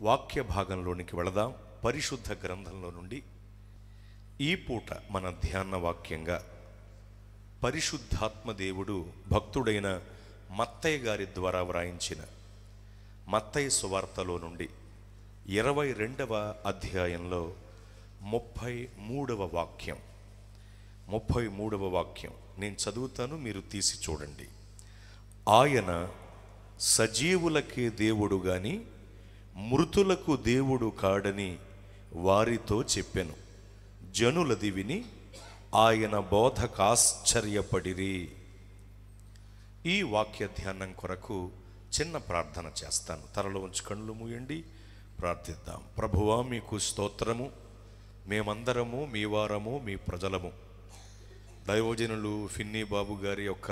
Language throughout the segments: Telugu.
వాక్య భాగంలోనికి వెళదాం. పరిశుద్ధ గ్రంథంలో నుండి ఈ పూట మన ధ్యాన వాక్యంగా పరిశుద్ధాత్మ దేవుడు భక్తుడైన మత్తయి గారి ద్వారా వ్రాయించిన మత్తయి సువార్తలో నుండి 22వ అధ్యాయంలో 33వ వాక్యం నేను చదువుతాను, మీరు తీసి చూడండి. ఆయన సజీవులకే దేవుడు గాని మృతులకు దేవుడు కాడని వారితో చెప్పెను. జనులది విని ఆయన బోధకాశ్చర్యపడిరి. ఈ వాక్య ధ్యానం కొరకు చిన్న ప్రార్థన చేస్తాను. తలలో ఉంచి కళ్ళు మూయండి, ప్రార్థిద్దాం. ప్రభువా, మీకు స్తోత్రము. మేమందరము మీ వారము, మీ ప్రజలము. దైవజనులు ఫిన్నీ బాబు గారి యొక్క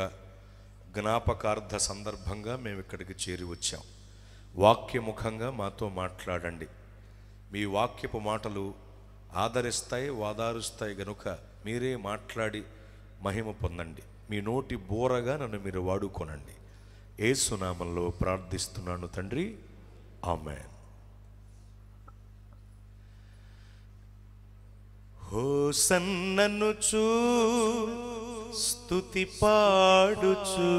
జ్ఞాపకార్థ సందర్భంగా మేము ఇక్కడికి చేరి వచ్చాం. వాక్యముఖంగా మాతో మాట్లాడండి. మీ వాక్యపు మాటలు ఆదరిస్తాయి, వాదారుస్తాయి గనుక మీరే మాట్లాడి మహిమ పొందండి. మీ నోటి బోరగా నన్ను మీరు వాడుకోనండి. యేసు నామములో ప్రార్థిస్తున్నాను తండ్రి, ఆమేన్. హోసన్ననుచు స్తుతి పాడుచు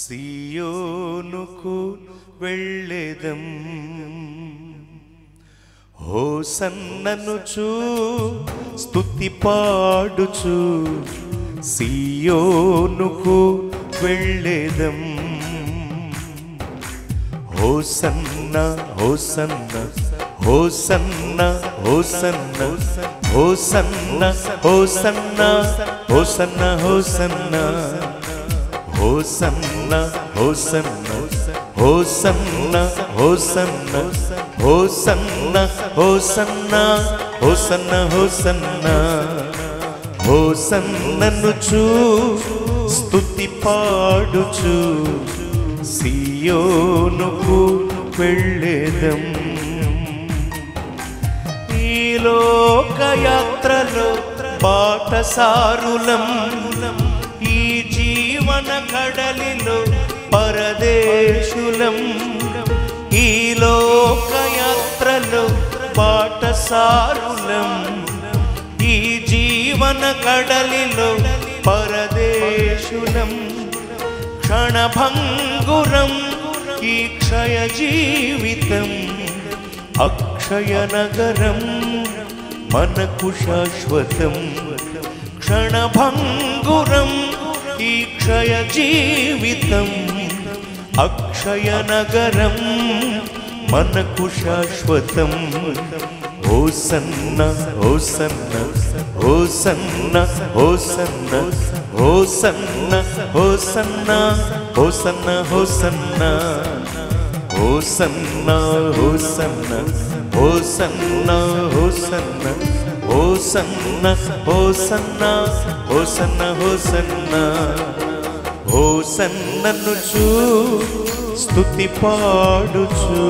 సియోనుకు వెళ్ళెదం. హోసన్ననుచు స్తుతి పాడుచు సియోనుకు వెళ్ళెదం. హోసన్న హోసన్న హోసన్న హోసన్న హోసన్న హోసన్న హోసన్న హోసన్న హోసన్న హోసన్న హోసన్న హోసన్న హోసన్న హోసన్న హోసన్న హోసన్న హోసన్ననుచు స్తుతి పాడుచు సియోనుకు వెళ్ళెదం. ఈ లోకయాత్రలో బాటసారులం, ఈ జీవన కడలిలో పరదేశులం. ఈ లోకయాత్రలో బాటసారులం, ఈ జీవన కడలిలో పరదేశులం. క్షణభంగురం ఈ క్షయ జీవితం, అక్షయ నగరం మనకు శాశ్వతం. క్షణభంగురం ఈ క్షయ జీవితం, అక్షయ నగరం మనకు శాశ్వతం. హోసన్న హోసన్న హోసన్న హోసన్న హోసన్న హోసన్న హోసన్న హోసన్న హోసన్న హోసన్న హోసన్న హోసన్న హోసన్న హోసన్న హోసన్న హోసన్న హోసన్ననుచు స్తుతి పాడుచు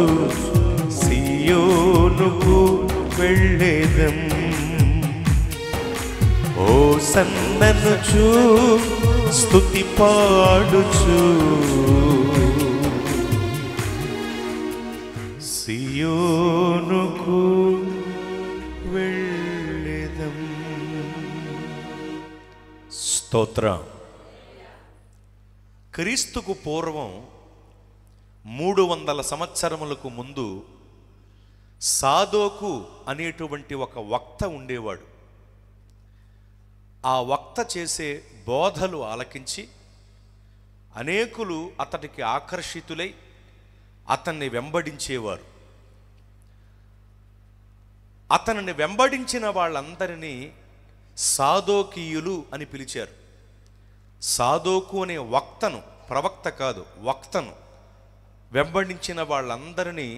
సియోనుకు వెళ్ళెదం. హోసన్ననుచు స్తుతి పాడుచు సియోనుకు వెళ్ళెదం. స్తోత్రం. క్రీస్తుకు పూర్వం 300 సంవత్సరములకు ముందు సాదోకు అనేటువంటి ఒక వక్త ఉండేవాడు. ఆ వక్త చేసే బోధలు ఆలకించి అనేకులు అతడికి ఆకర్షితులై అతన్ని వెంబడించేవారు. అతనిని వెంబడించిన వాళ్ళందరినీ సాదోకీయులు అని పిలిచారు. సాదోకు అనే వక్తను, ప్రవక్త కాదు, వక్తను వెంబడించిన వాళ్ళందరినీ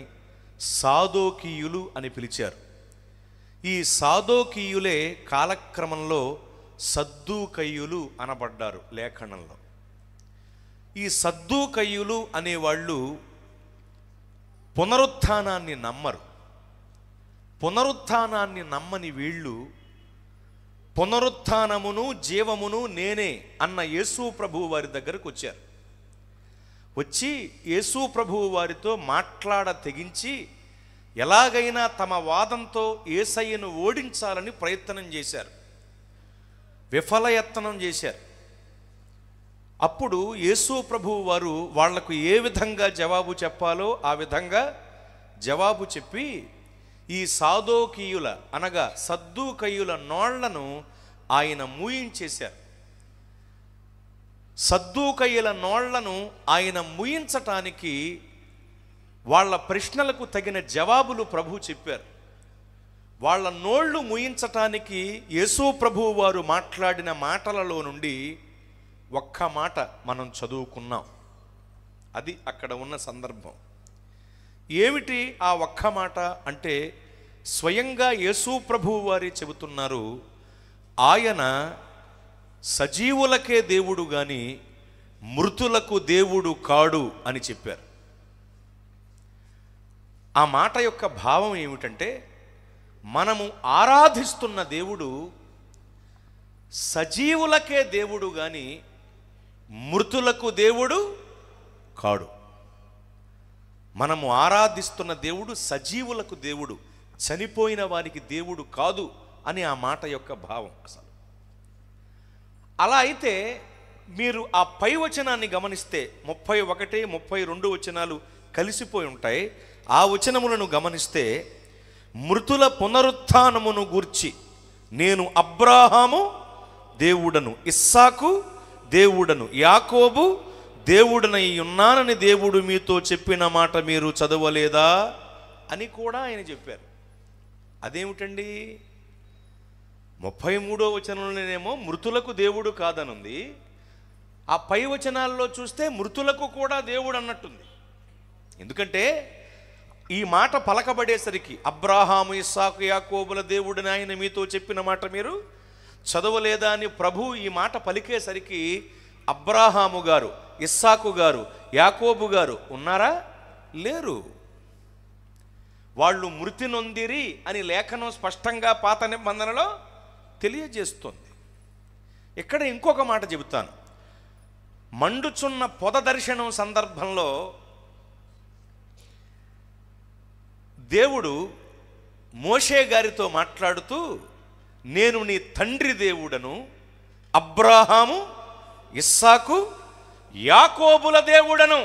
సాదోకీయులు అని పిలిచారు. ఈ సాదోకీయులే కాలక్రమంలో సద్దూకయ్యులు అనబడ్డారు లేఖనంలో. ఈ సద్దూకయ్యులు అనేవాళ్ళు పునరుత్థానాన్ని నమ్మరు. పునరుత్థానాన్ని నమ్మని వీళ్ళు పునరుత్థానమును జీవమును నేనే అన్న యేసు ప్రభువు వారి దగ్గరకు వచ్చి యేసు ప్రభువు వారితో మాట్లాడ తెగించి ఎలాగైనా తమ వాదంతో యేసయ్యను ఓడించాలని ప్రయత్నం చేశారు, విఫలయత్నం చేశారు. అప్పుడు యేసు ప్రభువు వారు వాళ్లకు ఏ విధంగా జవాబు చెప్పాలో ఆ విధంగా జవాబు చెప్పి ఈ సాదోకీయుల అనగా సద్దూకయ్యుల నోళ్లను ఆయన మూయించేశారు. సద్దూకయ్యుల నోళ్లను ఆయన మూయించటానికి వాళ్ళ ప్రశ్నలకు తగిన జవాబులు ప్రభు చెప్పారు. వాళ్ళ నోళ్ళు మూయించటానికి యేసు ప్రభువు వారు మాట్లాడిన మాటలలో నుండి ఒక్క మాట మనం చదువుకున్నాం. అది అక్కడ ఉన్న సందర్భం. ఏమిటి ఆ ఒక్క మాట అంటే, స్వయంగా యేసు ప్రభువు వారే చెబుతున్నారు, ఆయన సజీవులకే దేవుడు గాని మృతులకు దేవుడు కాడు అని చెప్పారు. ఆ మాట యొక్క భావం ఏమిటంటే, మనము ఆరాధిస్తున్న దేవుడు సజీవులకే దేవుడు గాని మృతులకు దేవుడు కాడు. మనము ఆరాధిస్తున్న దేవుడు సజీవులకు దేవుడు, చనిపోయిన వారికి దేవుడు కాదు అని ఆ మాట యొక్క భావం. అసలు అలా అయితే మీరు ఆ పై వచనాన్ని గమనిస్తే 31, 32 వచనాలు కలిసిపోయి ఉంటాయి. ఆ వచనములను గమనిస్తే, మృతుల పునరుత్థానమును గూర్చి నేను అబ్రాహాము దేవుడను, ఇస్సాకు దేవుడను, యాకోబు దేవుడనై ఉన్నానని దేవుడు మీతో చెప్పిన మాట మీరు చదవలేదా అని కూడా ఆయన చెప్పారు. అదేమిటండి? 33వ వచనంలోనేమో మృతులకు దేవుడు కాదనుంది, ఆ పై వచనాల్లో చూస్తే మృతులకు కూడా దేవుడు అన్నట్టుంది. ఎందుకంటే ఈ మాట పలకబడేసరికి అబ్రాహాము, ఇస్సాకు, యాకోబుల దేవుడిని ఆయన మీతో చెప్పిన మాట మీరు చదవలేదా అని ప్రభు ఈ మాట పలికేసరికి అబ్రాహాము గారు, ఇస్సాకు గారు, యాకోబు గారు ఉన్నారా? లేరు. వాళ్ళు మృతి నొందిరి అని లేఖనం స్పష్టంగా పాత నిబంధనలో తెలియజేస్తుంది. ఇక్కడ ఇంకొక మాట చెబుతాను. మండుచున్న పొద దర్శనం సందర్భంలో దేవుడు మోషే గారితో మాట్లాడుతూ, నేను నీ తండ్రి దేవుడను, అబ్రాహాము, ఇస్సాకు, యాకోబుల దేవుడను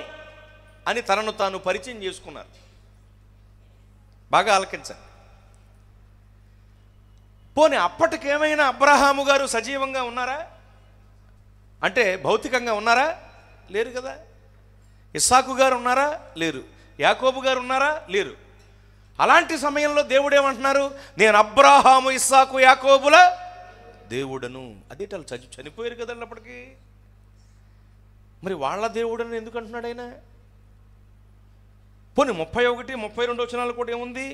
అని తనను తాను పరిచయం చేసుకున్నారు. బాగా ఆలకించండి. పోనీ అప్పటికేమైనా అబ్రహాము గారు సజీవంగా ఉన్నారా? అంటే భౌతికంగా ఉన్నారా? లేరు కదా. ఇస్సాకు గారు ఉన్నారా? లేరు. యాకోబు గారు ఉన్నారా? లేరు. అలాంటి సమయంలో దేవుడు ఏమంటున్నారు? నేను అబ్రహాము, ఇస్సాకు, యాకోబుల దేవుడను. అదేంటి వాళ్ళు చనిపోయారు కదండి అప్పటికి. మరి వాళ్ళ దేవుడని ఎందుకు అంటున్నాడు ఆయన? పోనీ 31, 32 వచనాలు కూడా ఏముంది?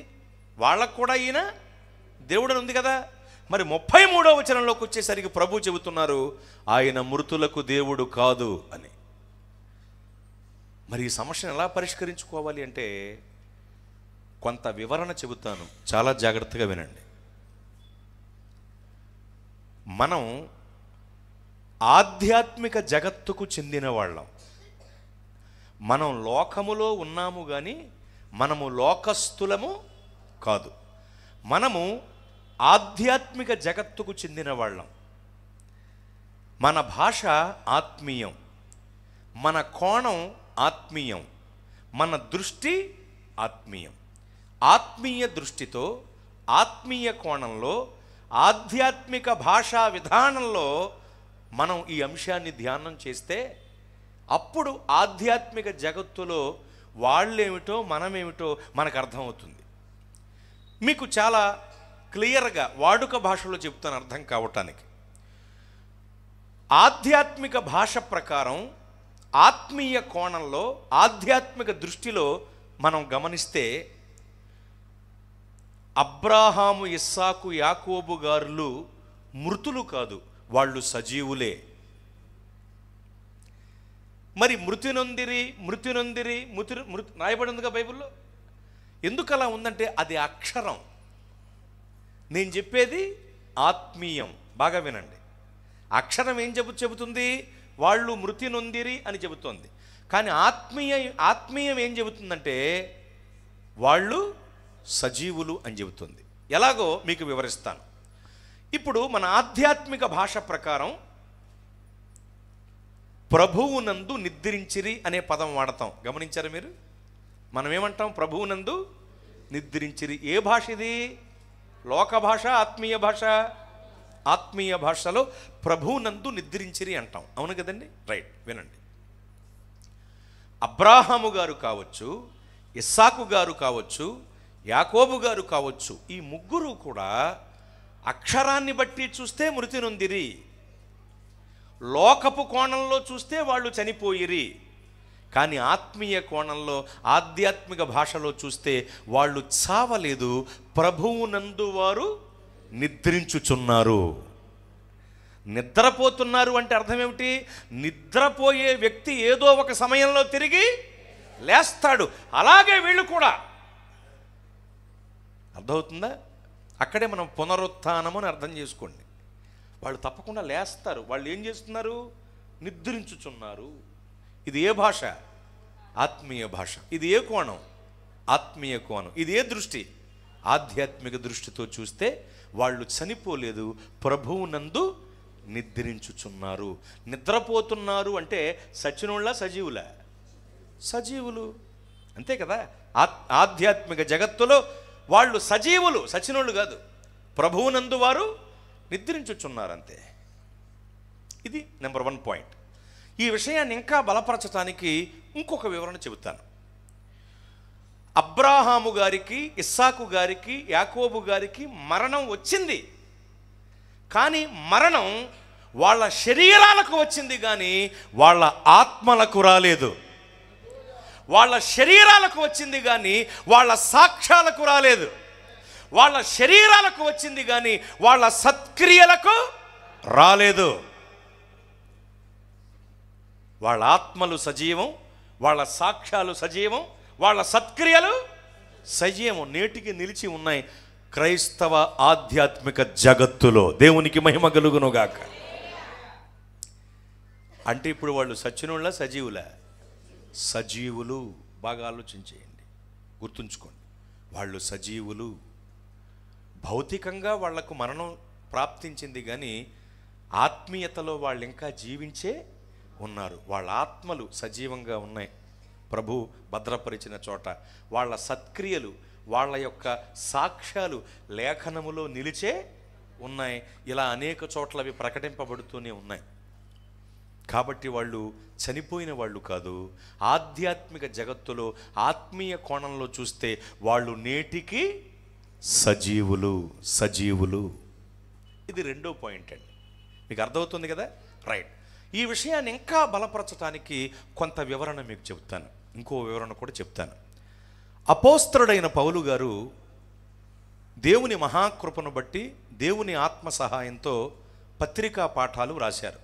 వాళ్ళకు కూడా ఈయన దేవుడని ఉంది కదా. మరి 33వ వచనంలోకి వచ్చేసరికి ప్రభు చెబుతున్నారు, ఆయన మృతులకు దేవుడు కాదు అని. మరి ఈ సమస్యను ఎలా పరిష్కరించుకోవాలి అంటే కొంత వివరణ చెబుతాను, చాలా జాగ్రత్తగా వినండి. మనం ఆధ్యాత్మిక జగత్తుకు చెందిన వాళ్ళం. మనం లోకములో ఉన్నాము కానీ మనము లోకస్తులము కాదు. మనము ఆధ్యాత్మిక జగత్తుకు చెందిన వాళ్ళం. మన భాష ఆత్మీయం, మన కోణం ఆత్మీయం, మన దృష్టి ఆత్మీయం. ఆత్మీయ దృష్టితో, ఆత్మీయ కోణంలో, ఆధ్యాత్మిక భాషా విధానంలో మనం ఈ అంశాన్ని ధ్యానం చేస్తే అప్పుడు ఆధ్యాత్మిక జగత్తులో వాళ్ళేమిటో మనమేమిటో మనకు అర్థమవుతుంది. మీకు చాలా క్లియర్గా వాడుక భాషలో చెప్తాను అర్థం కావటానికి. ఆధ్యాత్మిక భాష ప్రకారం, ఆత్మీయ కోణంలో, ఆధ్యాత్మిక దృష్టిలో మనం గమనిస్తే అబ్రాహాము, ఇస్సాకు, యాకోబు గారులు మృతులు కాదు, వాళ్ళు సజీవులే. మరి మృతి నొందిరి రాయబడి ఉందిగా బైబిల్లో. ఎందుకు అలా ఉందంటే అది అక్షరం. నేను చెప్పేది ఆత్మీయం. బాగా వినండి. అక్షరం ఏం చెబుతుంది? వాళ్ళు మృతి నొందిరి అని చెబుతోంది. కానీ ఆత్మీయం ఏం చెబుతుందంటే వాళ్ళు సజీవులు అని చెబుతుంది. ఎలాగో మీకు వివరిస్తాను. ఇప్పుడు మన ఆధ్యాత్మిక భాష ప్రకారం ప్రభువునందు నిద్రించిరి అనే పదం వాడతాం. గమనించారా మీరు? మనం ఏమంటాం? ప్రభువునందు నిద్రించిరి. ఏ భాష ఇది? లోక భాష, ఆత్మీయ భాష? ఆత్మీయ భాషలో ప్రభువునందు నిద్రించిరి అంటాం. అవును కదండి? రైట్, వినండి. అబ్రాహాము గారు కావచ్చు, ఇస్సాకు గారు కావచ్చు, యాకోబు గారు కావచ్చు, ఈ ముగ్గురు కూడా అక్షరాన్ని బట్టి చూస్తే మృతి నొందిరి, లోకపు కోణంలో చూస్తే వాళ్ళు చనిపోయిరి. కానీ ఆత్మీయ కోణంలో, ఆధ్యాత్మిక భాషలో చూస్తే వాళ్ళు చావలేదు, ప్రభువునందు వారు నిద్రించుచున్నారు. నిద్రపోతున్నారు అంటే అర్థం ఏమిటి? నిద్రపోయే వ్యక్తి ఏదో ఒక సమయంలో తిరిగి లేస్తాడు. అలాగే వీళ్ళు కూడా. అర్థమవుతుందా? అక్కడే మనం పునరుత్థానం అని అర్థం చేసుకోండి. వాళ్ళు తప్పకుండా లేస్తారు. వాళ్ళు ఏం చేస్తున్నారు? నిద్రించుచున్నారు. ఇది ఏ భాష? ఆత్మీయ భాష. ఇది ఏ కోణం? ఆత్మీయ కోణం. ఇది ఏ దృష్టి? ఆధ్యాత్మిక దృష్టితో చూస్తే వాళ్ళు చనిపోలేదు, ప్రభువునందు నిద్రించుచున్నారు. నిద్రపోతున్నారు అంటే సచ్చినోళ్ళ సజీవుల? సజీవులు, అంతే కదా. ఆధ్యాత్మిక జగత్తులో వాళ్ళు సజీవులు, సచ్చినోళ్ళు కాదు. ప్రభువునందు వారు నిద్రించుచున్నారు, అంతే. ఇది నెంబర్ 1 పాయింట్. ఈ విషయాన్ని ఇంకా బలపరచడానికి ఇంకొక వివరణ చెబుతాను. అబ్రాహాము గారికి, ఇస్సాకు గారికి, యాకోబు గారికి మరణం వచ్చింది. కానీ మరణం వాళ్ళ శరీరాలకు వచ్చింది, కానీ వాళ్ళ ఆత్మలకు రాలేదు. వాళ్ళ శరీరాలకు వచ్చింది కానీ వాళ్ళ సాక్ష్యాలకు రాలేదు. వాళ్ళ శరీరాలకు వచ్చింది కానీ వాళ్ళ సత్క్రియలకు రాలేదు. వాళ్ళ ఆత్మలు సజీవం, వాళ్ళ సాక్ష్యాలు సజీవం, వాళ్ళ సత్క్రియలు సజీవం, నేటికి నిలిచి ఉన్నాయి క్రైస్తవ ఆధ్యాత్మిక జగత్తులో. దేవునికి మహిమ కలుగునుగాక. అంటే ఇప్పుడు వాళ్ళు సచ్చినోళ్ళ సజీవుల? సజీవులు. బాగా ఆలోచించేయండి, గుర్తుంచుకోండి. వాళ్ళు సజీవులు. భౌతికంగా వాళ్లకు మరణం ప్రాప్తించింది, కానీ ఆత్మీయతలో వాళ్ళు ఇంకా జీవించే ఉన్నారు. వాళ్ళ ఆత్మలు సజీవంగా ఉన్నాయి ప్రభు భద్రపరిచిన చోట. వాళ్ళ సత్క్రియలు, వాళ్ళ యొక్క సాక్ష్యాలు లేఖనములో నిలిచే ఉన్నాయి. ఇలా అనేక చోట్ల అవి ప్రకటింపబడుతూనే ఉన్నాయి. కాబట్టి వాళ్ళు చనిపోయిన వాళ్ళు కాదు. ఆధ్యాత్మిక జగత్తులో, ఆత్మీయ కోణంలో చూస్తే వాళ్ళు నేటికి సజీవులు, సజీవులు. ఇది 2వ పాయింట్ అండి. మీకు అర్థమవుతుంది కదా? రైట్. ఈ విషయాన్ని ఇంకా బలపరచడానికి కొంత వివరణ మీకు చెప్తాను. ఇంకో వివరణ కూడా చెప్తాను. అపోస్తలుడైన పౌలు గారు దేవుని మహాకృపను బట్టి, దేవుని ఆత్మ సహాయంతో పత్రికా పాఠాలు రాశారు.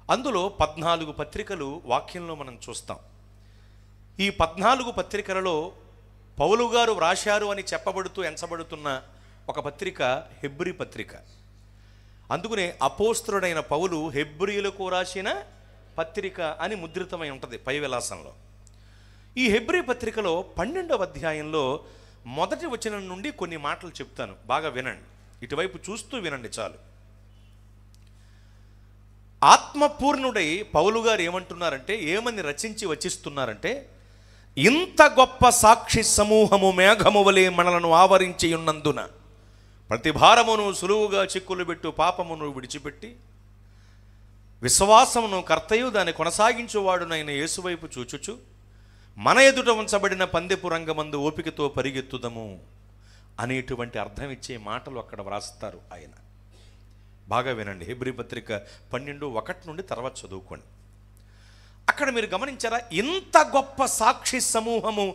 అందులో 14 పత్రికలు వాక్యంలో మనం చూస్తాం. ఈ 14 పత్రికలలో పౌలు గారు వ్రాశారు అని చెప్పబడుతూ ఎంచబడుతున్న ఒక పత్రిక హెబ్రీ పత్రిక. అందుకనే అపోస్తలుడైన పౌలు హెబ్రీలకు రాసిన పత్రిక అని ముద్రితమై ఉంటుంది పై విలాసంలో. ఈ హెబ్రీ పత్రికలో 12వ అధ్యాయంలో 1వ వచనం నుండి కొన్ని మాటలు చెప్తాను. బాగా వినండి, ఇటువైపు చూస్తూ వినండి చాలు. ఆత్మపూర్ణుడై పౌలు గారు ఏమంటున్నారంటే, ఏమని రచించి వచిస్తున్నారంటే, ఇంత గొప్ప సాక్షి సమూహము మేఘము వలె మనలను ఆవరించి ఉన్నందున ప్రతి భారమును సులువుగా చిక్కులు పెట్టు పాపమును విడిచిపెట్టి విశ్వాసమును కర్తయు దాన్ని కొనసాగించువాడునైన యేసువైపు చూచుచు మన ఎదుట ఉంచబడిన పందెపు రంగమందు ఓపికతో పరిగెత్తుదము అనేటువంటి అర్థం ఇచ్చే మాటలు అక్కడ వ్రాస్తారు ఆయన. బాగా వినండి. హెబ్రీ పత్రిక 12:1 నుండి తర్వాత చదువుకోండి. అక్కడ మీరు గమనించారా? ఇంత గొప్ప సాక్షి సమూహము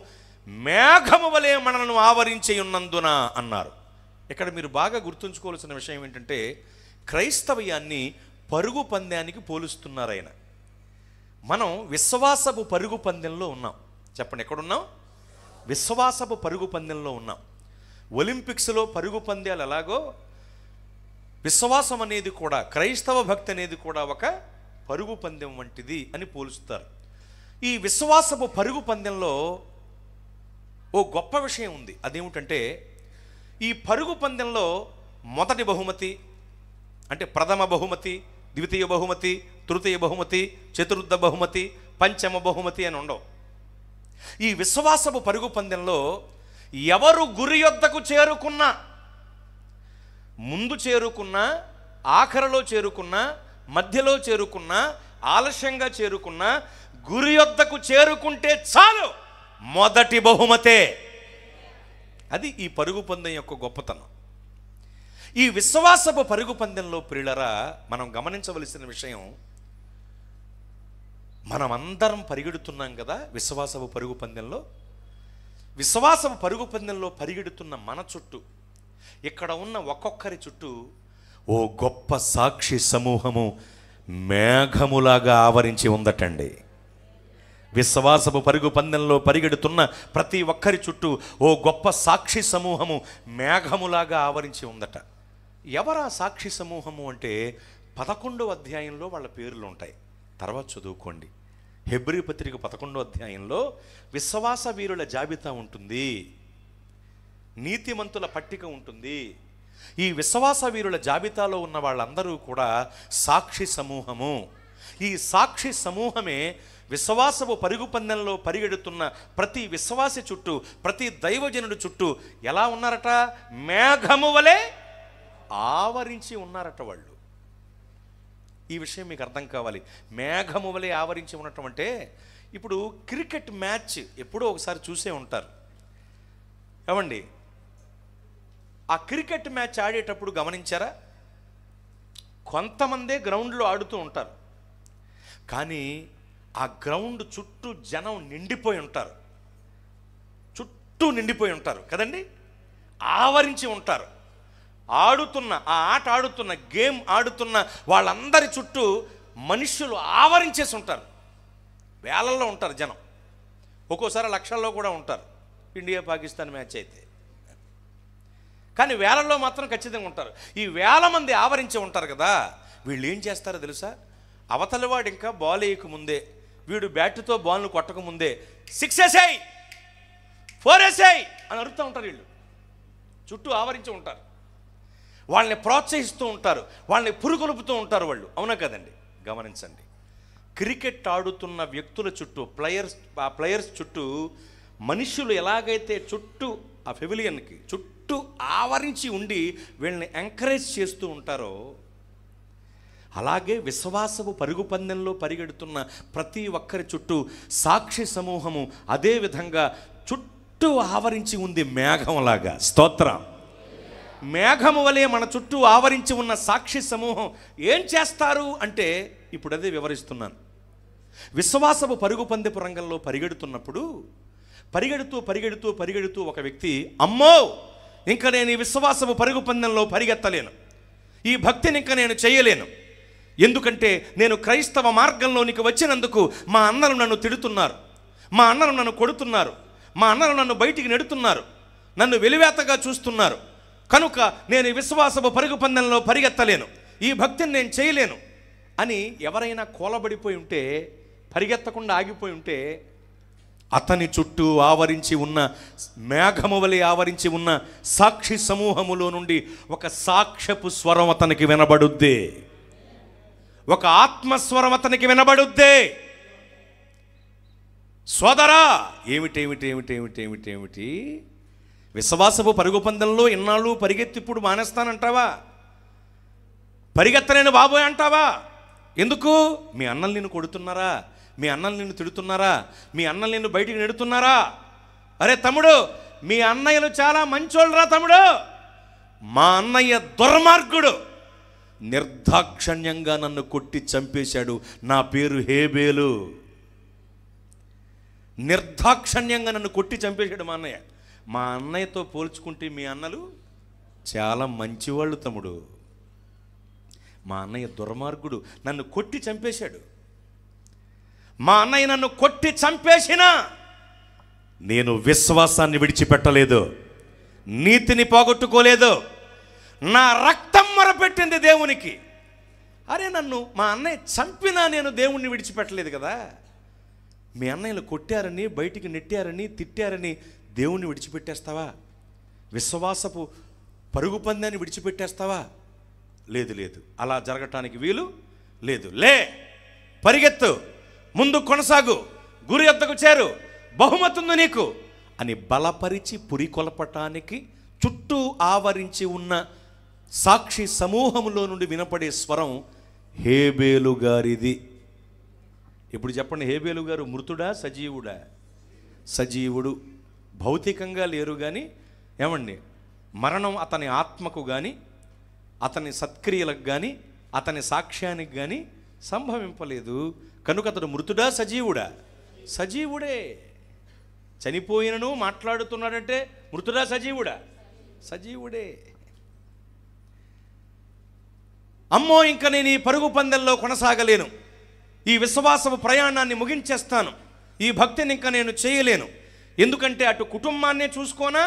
మేఘము వలె మనలను ఆవరించి ఉన్నందున అన్నారు. ఇక్కడ మీరు బాగా గుర్తుంచుకోవాల్సిన విషయం ఏంటంటే, క్రైస్తవ్యాన్ని పరుగు పందెానికి పోలుస్తున్నారు ఆయన. మనం విశ్వాసపు పరుగు పందెంలో ఉన్నాం. చెప్పండి, ఎక్కడున్నాం? విశ్వాసపు పరుగు పందెంలో ఉన్నాం. ఒలింపిక్స్లో పరుగు పందెాలు ఎలాగో విశ్వాసం అనేది కూడా, క్రైస్తవ భక్తి అనేది కూడా ఒక పరుగు పందెం వంటిది అని పోలుస్తారు. ఈ విశ్వాసపు పరుగు పందెంలో ఓ గొప్ప విషయం ఉంది. అదేమిటంటే ఈ పరుగు పందెంలో మొదటి బహుమతి అంటే ప్రథమ బహుమతి, ద్వితీయ బహుమతి, తృతీయ బహుమతి, చతుర్థ బహుమతి, పంచమ బహుమతి అని ఉండవు. ఈ విశ్వాసపు పరుగు పందెంలో ఎవరు గురి యొద్దకు చేరుకున్నా, ముందు చేరుకున్నా, ఆఖరిలో చేరుకున్నా, మధ్యలో చేరుకున్నా, ఆలస్యంగా చేరుకున్నా, గురి యొద్దకు చేరుకుంటే చాలు మొదటి బహుమతే. అది ఈ పరుగు పందెం యొక్క గొప్పతనం. ఈ విశ్వాసపు పరుగు పందెంలో ప్రియులరా మనం గమనించవలసిన విషయం, మనమందరం పరిగెడుతున్నాం కదా విశ్వాసపు పరుగు పందెంలో. విశ్వాసపు పరుగు పందెంలో పరిగెడుతున్న మన చుట్టూ, ఇక్కడ ఉన్న ఒక్కొక్కరి చుట్టూ ఓ గొప్ప సాక్షి సమూహము మేఘములాగా ఆవరించి ఉందటండి. విశ్వాసపు పరుగు పందెంలో పరిగెడుతున్న ప్రతి ఒక్కరి చుట్టూ ఓ గొప్ప సాక్షి సమూహము మేఘములాగా ఆవరించి ఉందట. ఎవరా సాక్షి సమూహము అంటే 11వ అధ్యాయంలో వాళ్ళ పేర్లు ఉంటాయి. తర్వాత చదువుకోండి. హెబ్రీ పత్రిక 11వ అధ్యాయంలో విశ్వాస వీరుల జాబితా ఉంటుంది, నీతిమంతుల పట్టిక ఉంటుంది. ఈ విశ్వాస వీరుల జాబితాలో ఉన్న వాళ్ళందరూ కూడా సాక్షి సమూహము. ఈ సాక్షి సమూహమే విశ్వాసపు పరుగు పందెంలో పరిగెడుతున్న ప్రతి విశ్వాసి చుట్టూ, ప్రతి దైవజనుడి చుట్టూ ఎలా ఉన్నారట? మేఘము వలె ఆవరించి ఉన్నారట వాళ్ళు. ఈ విషయం మీకు అర్థం కావాలి. మేఘము వలె ఆవరించి ఉండటం అంటే, ఇప్పుడు క్రికెట్ మ్యాచ్ ఎప్పుడో ఒకసారి చూసే ఉంటారు ఏమండి. ఆ క్రికెట్ మ్యాచ్ ఆడేటప్పుడు గమనించారా? కొంతమందే గ్రౌండ్లో ఆడుతూ ఉంటారు, కానీ ఆ గ్రౌండ్ చుట్టూ జనం నిండిపోయి ఉంటారు, చుట్టూ నిండిపోయి ఉంటారు కదండి, ఆవరించి ఉంటారు. ఆడుతున్న ఆ ఆట ఆడుతున్న గేమ్ ఆడుతున్న వాళ్ళందరి చుట్టూ మనుషులు ఆవరించేసి ఉంటారు. వేలల్లో ఉంటారు జనం, ఒక్కోసారి లక్షల్లో కూడా ఉంటారు ఇండియా పాకిస్తాన్ మ్యాచ్ అయితే. కానీ వేలల్లో మాత్రం ఖచ్చితంగా ఉంటారు. ఈ వేల మంది ఆవరించి ఉంటారు కదా, వీళ్ళు ఏం చేస్తారో తెలుసా? అవతలవాడు ఇంకా బాల్ వేయకముందే, వీడు బ్యాట్తో బాల్ను కొట్టకముందే 6 వేసేయ్, 4 వేసేయ్ అని అరుస్తూ ఉంటారు. వీళ్ళు చుట్టూ ఆవరించి ఉంటారు, వాళ్ళని ప్రోత్సహిస్తూ ఉంటారు, వాళ్ళని పురుగొలుపుతూ ఉంటారు వాళ్ళు. అవునా కదండి? గమనించండి, క్రికెట్ ఆడుతున్న వ్యక్తుల చుట్టూ, ప్లేయర్స్ చుట్టూ మనుషులు ఎలాగైతే చుట్టూ ఆ పెవిలియన్కి చుట్టూ ఆవరించి ఉండి వీళ్ళని ఎంకరేజ్ చేస్తూ ఉంటారో, అలాగే విశ్వాసపు పరుగు పందెంలో పరిగెడుతున్న ప్రతి ఒక్కరి చుట్టూ సాక్షి సమూహము అదే విధంగా చుట్టూ ఆవరించి ఉంది మేఘంలాగా. స్తోత్రం. మేఘము వలె మన చుట్టూ ఆవరించి ఉన్న సాక్షి సమూహం ఏం చేస్తారు అంటే, ఇప్పుడు అదే వివరిస్తున్నాను. విశ్వాసపు పరుగు పందెపు రంగంలో పరిగెడుతున్నప్పుడు పరిగెడుతూ పరిగెడుతూ పరిగెడుతూ ఒక వ్యక్తి, అమ్మో ఇంకా నేను ఈ విశ్వాసపు పరుగు పందెంలో పరిగెత్తలేను, ఈ భక్తిని ఇంకా నేను చేయలేను, ఎందుకంటే నేను క్రైస్తవ మార్గంలోనికి వచ్చినందుకు మా అన్నలు నన్ను తిడుతున్నారు, మా అన్నలు నన్ను కొడుతున్నారు, మా అన్నలు నన్ను బయటికి నెడుతున్నారు, నన్ను వెలివేతగా చూస్తున్నారు, కనుక నేను ఈ విశ్వాసపు పరుగు పందెంలో పరిగెత్తలేను, ఈ భక్తిని నేను చేయలేను అని ఎవరైనా కూలబడిపోయి ఉంటే, పరిగెత్తకుండా ఆగిపోయి ఉంటే, అతని చుట్టూ ఆవరించి ఉన్న మేఘము వలె ఆవరించి ఉన్న సాక్షి సమూహములో నుండి ఒక సాక్ష్యపు స్వరం అతనికి వినబడుద్ది, ఒక ఆత్మస్వరం అతనికి వినబడుద్ది. సోదరా, ఏమిటి విశ్వాసపు పరుగు పందెంలో ఇన్నాళ్ళు పరిగెత్తి ఇప్పుడు మానేస్తానంటావా? పరిగెత్తలేను బాబోయ్ అంటావా? ఎందుకు? మీ అన్నలు నిన్ను కొడుతున్నారా? మీ అన్నలు నిన్ను తిడుతున్నారా? మీ అన్నలు నిన్ను బయటికి నెడుతున్నారా? అరే తమ్ముడు, మీ అన్నయ్యలు చాలా మంచోళ్ళరా తమ్ముడు. మా అన్నయ్య దుర్మార్గుడు, నిర్దాక్షణ్యంగా నన్ను కొట్టి చంపేశాడు, నా పేరు హేబేలు. నిర్దాక్షణ్యంగా నన్ను కొట్టి చంపేశాడు మా అన్నయ్య. మా అన్నయ్యతో పోల్చుకుంటే మీ అన్నలు చాలా మంచివాళ్ళు తమ్ముడు. మా అన్నయ్య దుర్మార్గుడు, నన్ను కొట్టి చంపేశాడు. మా అన్నయ్య నన్ను కొట్టి చంపేసినా నేను విశ్వాసాన్ని విడిచిపెట్టలేదు, నీతిని పోగొట్టుకోలేదు, నా రక్తం మొరపెట్టింది దేవునికి. అరే నన్ను మా అన్నయ్య చంపినా నేను దేవుణ్ణి విడిచిపెట్టలేదు కదా. మీ అన్నయ్యలు కొట్టారని, బయటికి నెట్టారని, తిట్టారని దేవుణ్ణి విడిచిపెట్టేస్తావా? విశ్వాసపు పరుగు పందాన్ని విడిచిపెట్టేస్తావా? లేదు లేదు, అలా జరగటానికి వీలు లేదు. లే, పరిగెత్తు, ముందు కొనసాగు, గురి వద్దకు చేరు, బహుమతి ఉంది నీకు అని బలపరిచి పురికొల్పటానికి చుట్టూ ఆవరించి ఉన్న సాక్షి సమూహంలో నుండి వినపడే స్వరం హేబేలు గారిది. ఇప్పుడు చెప్పండి, హేబేలు గారు మృతుడా సజీవుడా? సజీవుడు. భౌతికంగా లేరు కానీ ఏమండి, మరణం అతని ఆత్మకు కానీ అతని సత్క్రియలకు కానీ అతని సాక్ష్యానికి కానీ సంభవింపలేదు. కనుక అతడు మృతుడా సజీవుడా? సజీవుడే. చనిపోయినను మాట్లాడుతున్నాడంటే మృతుడా సజీవుడా? సజీవుడే. అమ్మో, ఇంక నేను ఈ పరుగు పందెంలో కొనసాగలేను, ఈ విశ్వాసపు ప్రయాణాన్ని ముగించేస్తాను, ఈ భక్తిని ఇంకా నేను చేయలేను. ఎందుకంటే అటు కుటుంబాన్నే చూసుకోనా,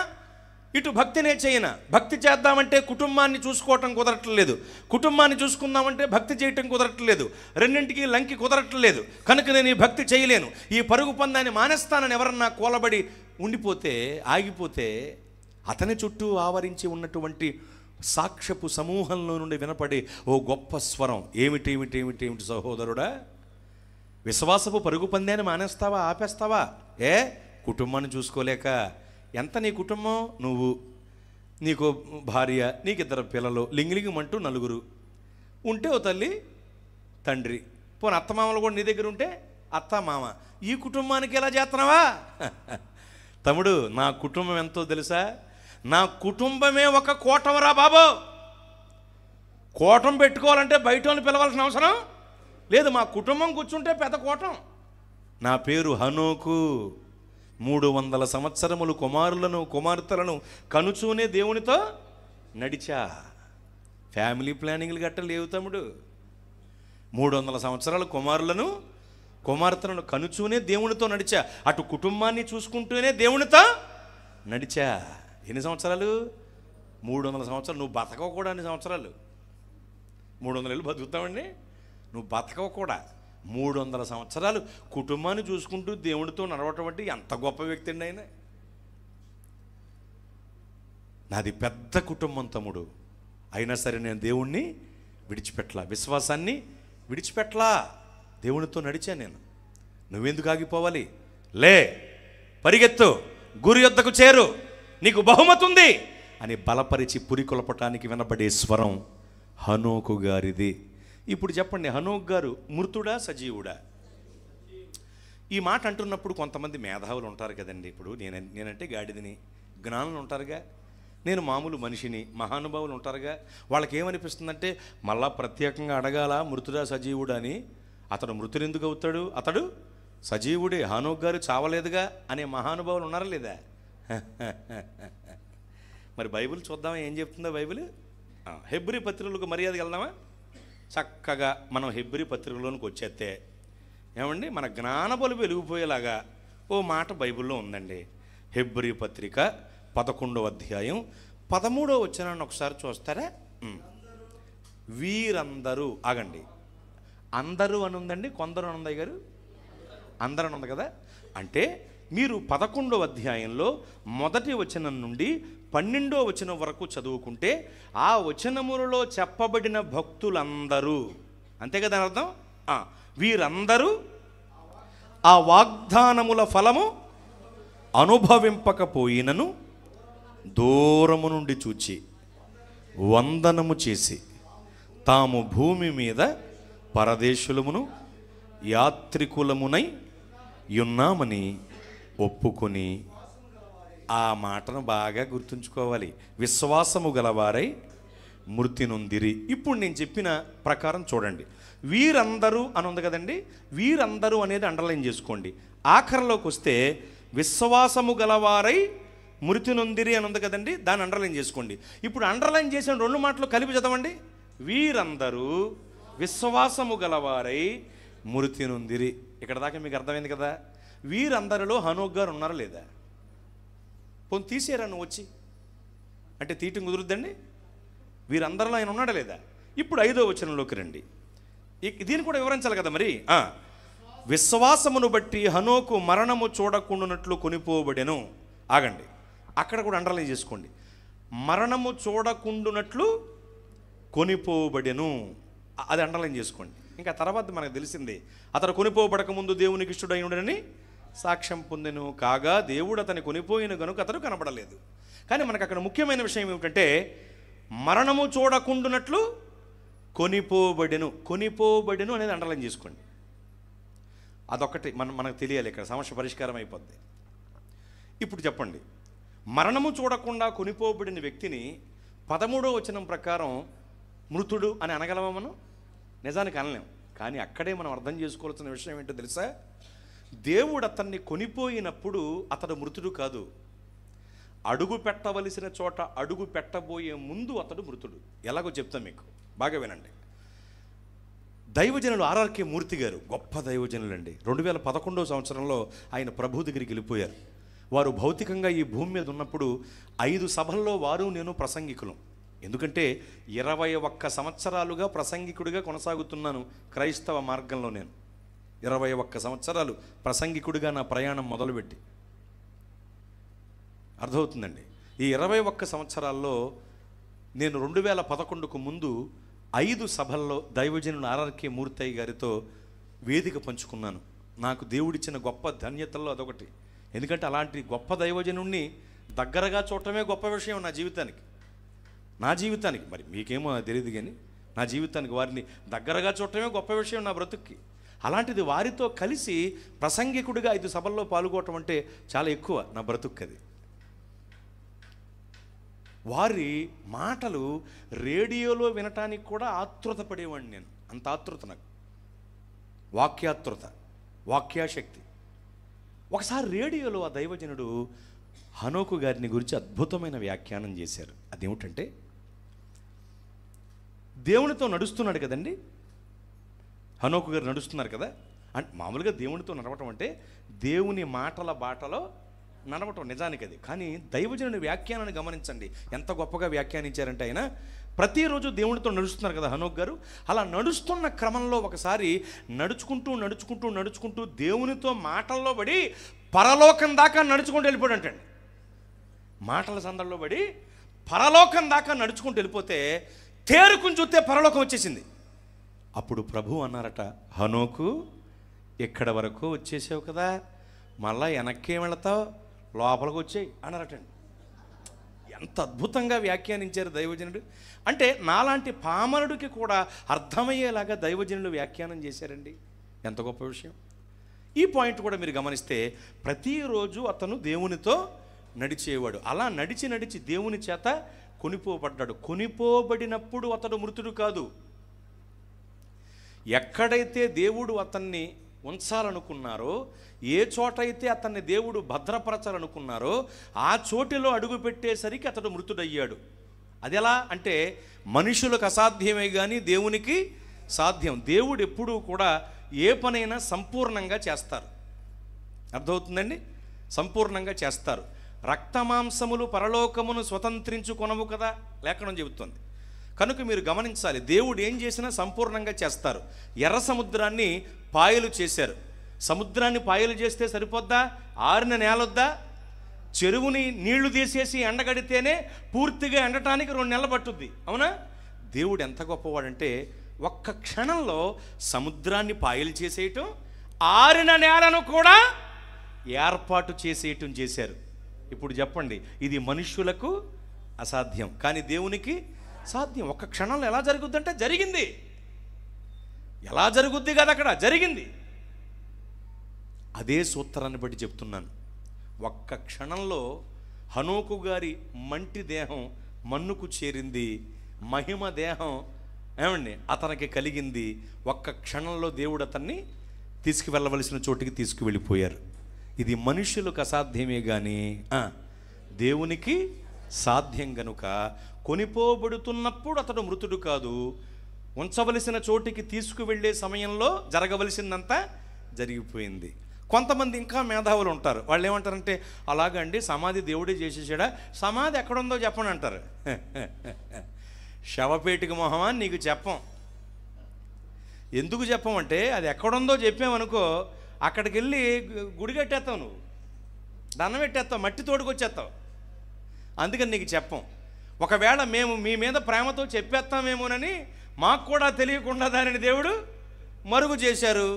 ఇటు భక్తినే చేయనా? భక్తి చేద్దామంటే కుటుంబాన్ని చూసుకోవటం కుదరట్లేదు, కుటుంబాన్ని చూసుకుందామంటే భక్తి చేయటం కుదరట్లేదు, రెండింటికి లంకి కుదరట్లేదు. కనుక నేను ఈ భక్తి చేయలేను, ఈ పరుగు పందాన్ని మానేస్తానని ఎవరన్నా కూలబడి ఉండిపోతే, ఆగిపోతే, అతని చుట్టూ ఆవరించి ఉన్నటువంటి సాక్ష్యపు సమూహంలో నుండి వినపడే ఓ గొప్ప స్వరం ఏమిటి సహోదరుడా? విశ్వాసపు పరుగు పందాన్ని మానేస్తావా, ఆపేస్తావా? కుటుంబాన్ని చూసుకోలేక. ఎంత నీ కుటుంబం? నువ్వు, నీకు భార్య, నీకు 2 పిల్లలు, లింగిలింగమంటూ 4 ఉంటే ఓ తల్లి తండ్రి, పోనీ అత్తమామలు కూడా నీ దగ్గర ఉంటే అత్త మామ. ఈ కుటుంబానికి ఎలా చేస్తున్నావా? తమ్ముడు, నా కుటుంబం ఎంతో తెలుసా? నా కుటుంబమే ఒక కోటంరా బాబు. కోటం పెట్టుకోవాలంటే బయట వాళ్ళని పిలవాల్సిన అవసరం లేదు, మా కుటుంబం కూర్చుంటే పెద్ద కోటం. నా పేరు హనోకు. 300 సంవత్సరములు కుమారులను కుమార్తెలను కనుచూనే దేవునితో నడిచా. ఫ్యామిలీ ప్లానింగ్లు గట్ట లేవు తమ్ముడు. 300 సంవత్సరాలు కుమారులను కుమార్తెలను కనుచూనే దేవునితో నడిచా. అటు కుటుంబాన్ని చూసుకుంటూనే దేవునితో నడిచా. ఎన్ని సంవత్సరాలు? 300 సంవత్సరాలు. నువ్వు బతకవు కూడా అన్ని సంవత్సరాలు. 300 ఏళ్ళు బతుకుతామండి. నువ్వు బతకవు కూడా 300 సంవత్సరాలు కుటుంబాన్ని చూసుకుంటూ దేవుడితో నడవటం అంటే ఎంత గొప్ప వ్యక్తి అండి ఆయన. నాది పెద్ద కుటుంబం తమ్ముడు, అయినా సరే నేను దేవుణ్ణి విడిచిపెట్టలా, విశ్వాసాన్ని విడిచిపెట్టలా, దేవునితో నడిచా నేను. నువ్వెందుకు ఆగిపోవాలి? లే, పరిగెత్తు, గురి వద్దకు చేరు, నీకు బహుమతి ఉంది అని బలపరిచి పురికొల్పటానికి వినబడే స్వరం హనోకు గారిది. ఇప్పుడు చెప్పండి, హనోకు గారు మృతుడా సజీవుడా? ఈ మాట అంటున్నప్పుడు కొంతమంది మేధావులు ఉంటారు కదండి. ఇప్పుడు నేనంటే గాడిదని, జ్ఞానులు ఉంటారుగా, నేను మామూలు మనిషిని, మహానుభావులు ఉంటారుగా. వాళ్ళకి ఏమనిపిస్తుందంటే మళ్ళా ప్రత్యేకంగా అడగాల మృతుడా సజీవుడా అని. అతడు మృతుడు ఎందుకు అవుతాడు? అతడు సజీవుడే, హనోకు గారు చావలేదుగా అనే మహానుభావులు ఉన్నారా లేదా? మరి బైబిల్ చూద్దామా ఏం చెప్తుందో బైబిల్. హెబ్రీ పత్రికలకు మర్యాదకి వెళ్దామా? చక్కగా మనం హెబ్రీ పత్రికలోనికి వచ్చేస్తే ఏమండి, మన జ్ఞానబలు వెలిగిపోయేలాగా ఓ మాట బైబిల్లో ఉందండి. హెబ్రీ పత్రిక 11వ అధ్యాయం 13వ వచనాన్ని ఒకసారి చూస్తారా? వీరందరూ, ఆగండి, అందరూ అని ఉందండి, కొందరు అని ఉంది గారు, అందరూ అని ఉంది కదా. అంటే మీరు 11వ అధ్యాయంలో 1వ వచనం నుండి 12వ వచనం వరకు చదువుకుంటే ఆ వచనములలో చెప్పబడిన భక్తులందరూ, అంతే కదా అర్థం. వీరందరూ ఆ వాగ్దానముల ఫలము అనుభవింపకపోయినను దూరము నుండి చూచి వందనము చేసి తాము భూమి మీద పరదేశులమును యాత్రికులమునై ఉన్నామని ఒప్పుకొని, ఆ మాటను బాగా గుర్తుంచుకోవాలి, విశ్వాసము గలవారై మృతి నొందిరి. ఇప్పుడు నేను చెప్పిన ప్రకారం చూడండి, వీరందరూ అని ఉంది కదండి, వీరందరూ అనేది అండర్లైన్ చేసుకోండి. ఆఖరిలోకి వస్తే విశ్వాసము గలవారై మృతి నొందిరి అని ఉంది కదండి, దాన్ని అండర్లైన్ చేసుకోండి. ఇప్పుడు అండర్లైన్ చేసిన 2 మాటలు కలిపి చదవండి. వీరందరూ విశ్వాసము గలవారై మృతి నొందిరి. ఇక్కడ దాకా మీకు అర్థమైంది కదా. వీరందరిలో హనోకు గారు ఉన్నారా లేదా? పోనీ తీసేరా నువ్వు వచ్చి అంటే తీయటం కుదురుద్దండి. వీరందరిలో ఆయన ఉన్నాడా లేదా? ఇప్పుడు 5వ వచనంలోకి రండి. దీన్ని కూడా వివరించాలి కదా మరి. విశ్వాసమును బట్టి హనోకు మరణము చూడకుండానట్లు కొనిపోబడెను ఆగండి, అక్కడ కూడా అండర్లైన్ చేసుకోండి. మరణము చూడకుండునట్లు కొనిపోబడెను, అది అండర్లైన్ చేసుకోండి. ఇంకా తర్వాత మనకు తెలిసిందే, అతడు కొనిపోబడక ముందు దేవునికి ఇష్టడైనడని సాక్ష్యం పొందెను, కాగా దేవుడు అతని కొనిపోయిన గనుక అతడు కనబడలేదు. కానీ మనకు అక్కడ ముఖ్యమైన విషయం ఏమిటంటే మరణము చూడకుండునట్లు కొనిపోబడెను. కొనిపోబడెను అనేది అండర్లైన్ చేసుకోండి. అదొకటి మనకు తెలియాలి, ఇక్కడ సమస్య పరిష్కారం అయిపోద్ది. ఇప్పుడు చెప్పండి, మరణము చూడకుండా కొనిపోబడిన వ్యక్తిని 13వ వచనం ప్రకారం మృతుడు అని అనగలమా మనం? నిజానికి అనలేం. కానీ అక్కడే మనం అర్థం చేసుకోవాల్సిన విషయం ఏంటో తెలుసా? దేవుడు అతన్ని కొనిపోయినప్పుడు అతడు మృతుడు కాదు, అడుగు పెట్టవలసిన చోట అడుగు పెట్టబోయే ముందు అతడు మృతుడు. ఎలాగో చెప్తాను మీకు, బాగా వినండి. దైవజనులు ఆర్ఆర్కే మూర్తి గారు గొప్ప దైవజనులు అండి. 2011వ సంవత్సరంలో ఆయన ప్రభు దగ్గరికి వెళ్ళిపోయారు. వారు భౌతికంగా ఈ భూమి మీద ఉన్నప్పుడు 5 సభల్లో వారు నేను ప్రసంగికులం. ఎందుకంటే 21 సంవత్సరాలుగా ప్రసంగికుడిగా కొనసాగుతున్నాను క్రైస్తవ మార్గంలో. నేను 21 సంవత్సరాలు ప్రసంగికుడిగా నా ప్రయాణం మొదలుపెట్టి, అర్థమవుతుందండి. ఈ 21 సంవత్సరాల్లో నేను 2011కు ముందు 5 సభల్లో దైవజనుడు ఆర్ఆర్కే మూర్తయ్య గారితో వేదిక పంచుకున్నాను. నాకు దేవుడిచ్చిన గొప్ప ధన్యతల్లో అదొకటి. ఎందుకంటే అలాంటి గొప్ప దైవజనుడిని దగ్గరగా చూడటమే గొప్ప విషయం నా జీవితానికి. మరి మీకేమో తెలియదు, కానీ నా జీవితానికి వారిని దగ్గరగా చూడటమే గొప్ప విషయం నా బ్రతుక్కి. అలాంటిది వారితో కలిసి ప్రసంగికుడిగా 5 సభల్లో పాల్గొనటం అంటే చాలా ఎక్కువ నా బ్రతుక్కి. అది వారి మాటలు రేడియోలో వినటానికి కూడా ఆతృత పడేవాడిని నేను. అంత ఆతృత నాకు, వాక్యాతృత, వాక్యాశక్తి. ఒకసారి రేడియోలో ఆ దైవజనుడు హనోకు గారిని గురించి అద్భుతమైన వ్యాఖ్యానం చేశారు. అదేమిటంటే, దేవునితో నడుస్తున్నాడు కదండి, హనోకు గారు నడుస్తున్నారు కదా. అంటే మామూలుగా దేవునితో నడవటం అంటే దేవుని మాటల బాటలో నడవటం, నిజానికి అది. కానీ దైవజనుడి వ్యాఖ్యానాన్ని గమనించండి, ఎంత గొప్పగా వ్యాఖ్యానించారంటే ఆయన ప్రతిరోజు దేవునితో నడుస్తున్నారు కదా హనోక్ గారు. అలా నడుస్తున్న క్రమంలో ఒకసారి నడుచుకుంటూ దేవునితో మాటల్లో పడి పరలోకం దాకా నడుచుకుంటూ వెళ్ళిపోయాడంటండి. మాటల సందర్లో పడి పరలోకం దాకా నడుచుకుంటూ వెళ్ళిపోతే తేరుకుని చూస్తే పరలోకం వచ్చేసింది. అప్పుడు ప్రభు అన్నారట, హనోకు ఇక్కడ వరకు వచ్చేసావు కదా, మళ్ళా వెనక్కి వెళతావు, లోపలికి వచ్చేయి అన్నారటండి. ఎంత అద్భుతంగా వ్యాఖ్యానించారు దైవజనుడు. అంటే నాలాంటి పామరుడికి కూడా అర్థమయ్యేలాగా దైవజనులు వ్యాఖ్యానం చేశారండి. ఎంత గొప్ప విషయం. ఈ పాయింట్ కూడా మీరు గమనిస్తే ప్రతిరోజు అతను దేవునితో నడిచేవాడు. అలా నడిచి దేవుని చేత కొనిపోబడ్డాడు. కొనిపోబడినప్పుడు అతడు మృతుడు కాదు. ఎక్కడైతే దేవుడు అతన్ని ఉంచాలనుకున్నారో, ఏ చోటైతే అతన్ని దేవుడు భద్రపరచాలనుకున్నారో ఆ చోటిలో అడుగు పెట్టేసరికి అతడు మృతుడయ్యాడు. అది ఎలా అంటే మనుషులకు అసాధ్యమే కానీ దేవునికి సాధ్యం. దేవుడు ఎప్పుడూ కూడా ఏ పనైనా సంపూర్ణంగా చేస్తారు. అర్థమవుతుందండి? సంపూర్ణంగా చేస్తారు. రక్తమాంసములు పరలోకమును స్వతంత్రించుకొనవు కదా లేఖనం చెబుతుంది. కనుక మీరు గమనించాలి, దేవుడు ఏం చేసినా సంపూర్ణంగా చేస్తారు. ఎర్ర సముద్రాన్ని పాయలు చేశారు. సముద్రాన్ని పాయలు చేస్తే సరిపోద్దా? ఆరిన నేలొద్దా? చెరువుని నీళ్లు తీసేసి ఎండగడితేనే పూర్తిగా ఎండటానికి 2 నెలలు పట్టుద్ది, అవునా? దేవుడు ఎంత గొప్పవాడంటే ఒక్క క్షణంలో సముద్రాన్ని పాయలు చేసేయటం, ఆరిన నేలను కూడా ఏర్పాటు చేసేయటం చేశారు. ఇప్పుడు చెప్పండి, ఇది మనుష్యులకు అసాధ్యం కానీ దేవునికి సాధ్యం. ఒక్క క్షణంలో ఎలా జరుగుద్దంటే జరిగింది. ఎలా జరుగుద్ది కదా, అక్కడ జరిగింది. అదే సూత్రాన్ని బట్టి చెప్తున్నాను. ఒక్క క్షణంలో హనోకు గారి మంటి దేహం మన్నుకు చేరింది, మహిమ దేహం ఏమండి అతనికి కలిగింది. ఒక్క క్షణంలో దేవుడు అతన్ని తీసుకువెళ్ళవలసిన చోటికి తీసుకువెళ్ళిపోయారు. ఇది మనుషులకు అసాధ్యమే కానీ దేవునికి సాధ్యం గనుక కొనిపోబడుతున్నప్పుడు అతడు మృతుడు కాదు. ఉంచవలసిన చోటికి తీసుకువెళ్ళే సమయంలో జరగవలసిందంతా జరిగిపోయింది. కొంతమంది ఇంకా మేధావులు ఉంటారు. వాళ్ళు ఏమంటారంటే, అలాగండి సమాధి దేవుడే చేసేసాడా, సమాధి ఎక్కడుందో చెప్పని అంటారు. శవపేటికి మొహమా నీకు చెప్పం. ఎందుకు చెప్పమంటే అది ఎక్కడుందో చెప్పామనుకో అక్కడికి వెళ్ళి గుడి కట్టేస్తావు నువ్వు. దండం పెట్టేస్తావు, మట్టి తోడుకొచ్చేస్తావు. అందుకని నీకు చెప్పం. ఒకవేళ మేము మీ మీద ప్రేమతో చెప్పేస్తామేమోనని మాకు కూడా తెలియకుండా దానిని దేవుడు మరుగు చేశారు.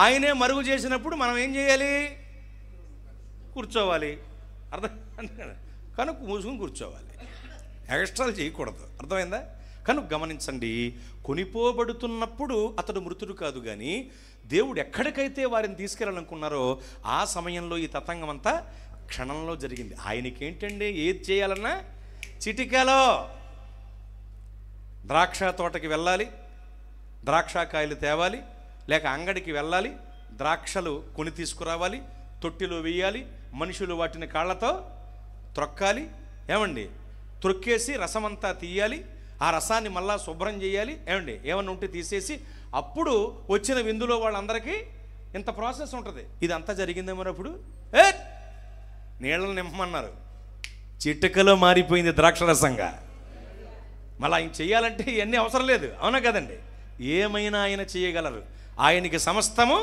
ఆయనే మరుగు చేసినప్పుడు మనం ఏం చేయాలి? కూర్చోవాలి. అర్థం? కనుక మూసుకుని కూర్చోవాలి, ఎక్స్ట్రాలు చేయకూడదు. అర్థమైందా? కనుక గమనించండి, కొనిపోబడుతున్నప్పుడు అతడు మృతుడు కాదు, కానీ దేవుడు ఎక్కడికైతే వారిని తీసుకెళ్ళాలనుకున్నారో ఆ సమయంలో ఈ తతంగం అంతా క్షణంలో జరిగింది. ఆయనకేంటండి, ఏది చేయాలన్నా చిటికలో. ద్రాక్ష తోటకి వెళ్ళాలి, ద్రాక్షకాయలు తేవాలి, లేక అంగడికి వెళ్ళాలి, ద్రాక్షలు కొని తీసుకురావాలి, తొట్టిలో వేయాలి, మనుషులు వాటిని కాళ్ళతో త్రొక్కాలి, ఏమండి, త్రొక్కేసి రసమంతా తీయాలి, ఆ రసాన్ని మళ్ళా శుభ్రం చేయాలి, ఏమండి, ఏమన్నా ఉంటే తీసేసి అప్పుడు వచ్చిన విందులో వాళ్ళందరికీ ఇంత ప్రాసెస్ ఉంటుంది. ఇదంతా జరిగిందేమో. అప్పుడు నీళ్ళని నింపమన్నారు, చిటికలో మారిపోయింది ద్రాక్షరసంగా. మళ్ళీ ఆయన చెయ్యాలంటే ఇవన్నీ అవసరం లేదు, అవునా కదండి? ఏమైనా ఆయన చేయగలరు, ఆయనకి సమస్తము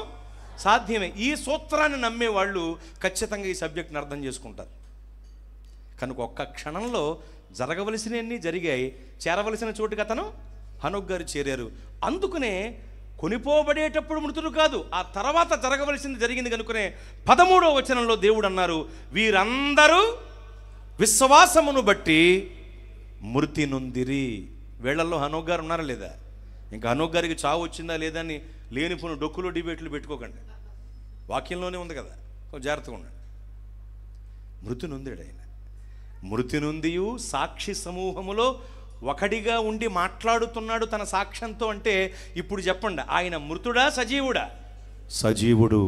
సాధ్యమే. ఈ సూత్రాన్ని నమ్మే వాళ్ళు ఖచ్చితంగా ఈ సబ్జెక్ట్ని అర్థం చేసుకుంటారు. కనుక ఒక్క క్షణంలో జరగవలసినవన్నీ జరిగాయి. చేరవలసిన చోటుకి అతను హనోక్ గారు చేరారు. అందుకనే కొనిపోబడేటప్పుడు మృతుడు కాదు, ఆ తర్వాత జరగవలసింది జరిగింది. కనుకనే 13వ వచనంలో దేవుడు అన్నారు, వీరందరూ విశ్వాసమును బట్టి మృతి నొందిరి. వీళ్ళల్లో హనోక్ గారు ఉన్నారా లేదా? ఇంకా హనోక్ గారికి చావు వచ్చిందా లేదా అని లేనిపోయిన డొక్కులో డిబేట్లు పెట్టుకోకండి, వాక్యంలోనే ఉంది కదా, జాగ్రత్తగా ఉండండి. మృతి నొందాడు ఆయన. మృతి నొందియు సాక్షి సమూహములో ఒకడిగా ఉండి మాట్లాడుతున్నాడు తన సాక్ష్యంతో. అంటే ఇప్పుడు చెప్పండి, ఆయన మృతుడా సజీవుడా? సజీవుడు.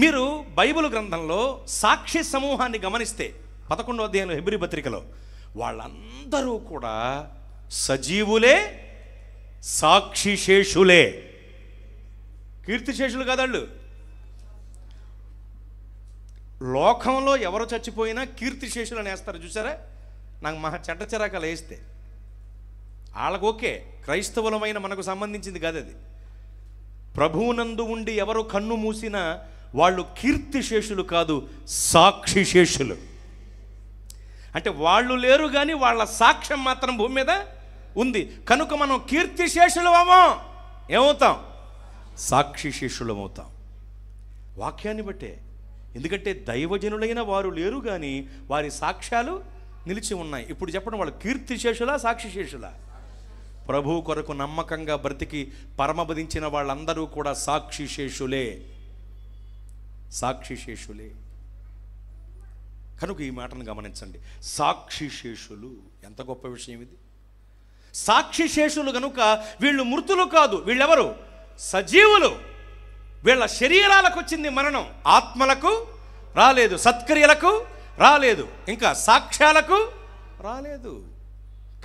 మీరు బైబిల్ గ్రంథంలో సాక్షి సమూహాన్ని గమనిస్తే 11వ అధ్యాయంలో హెబ్రీ పత్రికలో వాళ్ళందరూ కూడా సజీవులే, సాక్షిశేషులే. కీర్తిశేషులు కాదాళ్ళు. లోకంలో ఎవరు చచ్చిపోయినా కీర్తిశేషులు అని వేస్తారు, చూసారా? నాకు మహా చెడ్డ చిరాకాలు వేస్తే వాళ్ళకు ఓకే, క్రైస్తవులమైన మనకు సంబంధించింది కాదు అది. ప్రభువునందు ఉండి ఎవరు కన్ను మూసినా వాళ్ళు కీర్తిశేషులు కాదు, సాక్షిశేషులు. అంటే వాళ్ళు లేరు కానీ వాళ్ళ సాక్ష్యం మాత్రం భూమి మీద ఉంది. కనుక మనం కీర్తిశేషులమో ఏమవుతాం? సాక్షిశేషులమవుతాం. వాక్యాన్ని బట్టే. ఎందుకంటే దైవజనులైన వారు లేరు కానీ వారి సాక్ష్యాలు నిలిచి ఉన్నాయి. ఇప్పుడు చెప్పండి, వాళ్ళు కీర్తిశేషులా సాక్షిశేషులా? ప్రభు కొరకు నమ్మకంగా బ్రతికి పరమపదించిన వాళ్ళందరూ కూడా సాక్షిశేషులే, సాక్షిశేషులే. కనుక ఈ మాటను గమనించండి, సాక్షిశేషులు. ఎంత గొప్ప విషయం ఇది! సాక్షిశేషులు కనుక వీళ్ళు మృతులు కాదు, వీళ్ళెవరు? సజీవులు. వీళ్ళ శరీరాలకు వచ్చింది మరణం, ఆత్మలకు రాలేదు, సత్క్రియలకు రాలేదు, ఇంకా సాక్ష్యాలకు రాలేదు.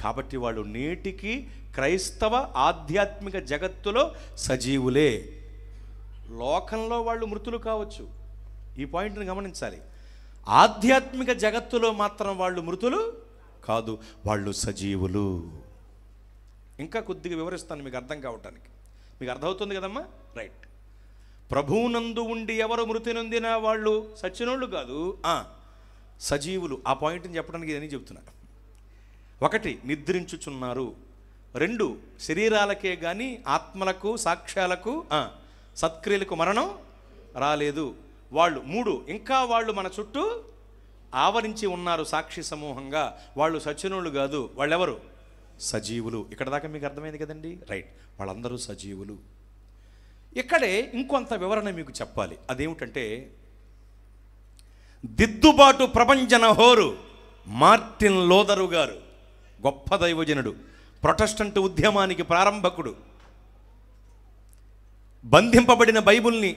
కాబట్టి వాళ్ళు నేటికి క్రైస్తవ ఆధ్యాత్మిక జగత్తులో సజీవులే. లోకంలో వాళ్ళు మృతులు కావచ్చు, ఈ పాయింట్ని గమనించాలి. ఆధ్యాత్మిక జగత్తులో మాత్రం వాళ్ళు మృతులు కాదు, వాళ్ళు సజీవులు. ఇంకా కొద్దిగా వివరిస్తాను మీకు అర్థం కావటానికి. మీకు అర్థమవుతుంది కదమ్మా? రైట్. ప్రభువునందు ఉండి ఎవరు మృతి నొందినా వాళ్ళు సచ్చినోళ్ళు కాదు, సజీవులు. ఆ పాయింట్ని చెప్పడానికి ఇదని చెప్తున్నా. 1, నిద్రించుచున్నారు. 2, శరీరాలకే కానీ ఆత్మలకు, సాక్ష్యాలకు, సత్క్రియలకు మరణం రాలేదు వాళ్ళు. 3, ఇంకా వాళ్ళు మన చుట్టూ ఆవరించి ఉన్నారు సాక్షి సమూహంగా. వాళ్ళు సచ్చినోళ్ళు కాదు, వాళ్ళెవరు? సజీవులు. ఇక్కడ దాకా మీకు అర్థమైంది కదండి? రైట్. వాళ్ళందరూ సజీవులు. ఇక్కడే ఇంకొంత వివరణ మీకు చెప్పాలి. అదేమిటంటే, దిద్దుబాటు ప్రభంజన హోరు మార్టిన్ లోదరు గారు, గొప్ప దైవజనుడు, ప్రొటెస్టంట్ ఉద్యమానికి ప్రారంభకుడు, బంధింపబడిన బైబిల్ని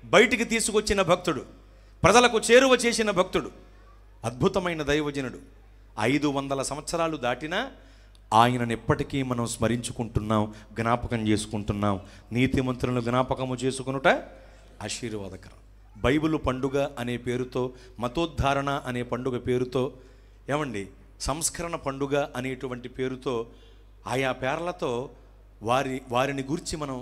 బయటికి తీసుకొచ్చిన భక్తుడు, ప్రజలకు చేరువ చేసిన భక్తుడు, అద్భుతమైన దైవజనుడు. 500 సంవత్సరాలు దాటినా ఆయనను ఎప్పటికీ మనం స్మరించుకుంటున్నాం, జ్ఞాపకం చేసుకుంటున్నాం. నీతిమంతులను జ్ఞాపకము చేసుకునుట ఆశీర్వాదకరం. బైబిల్ పండుగ అనే పేరుతో, మతోద్ధారణ అనే పండుగ పేరుతో, ఏమండి, సంస్కరణ పండుగ అనేటువంటి పేరుతో, ఆయా పేర్లతో వారిని గురించి మనం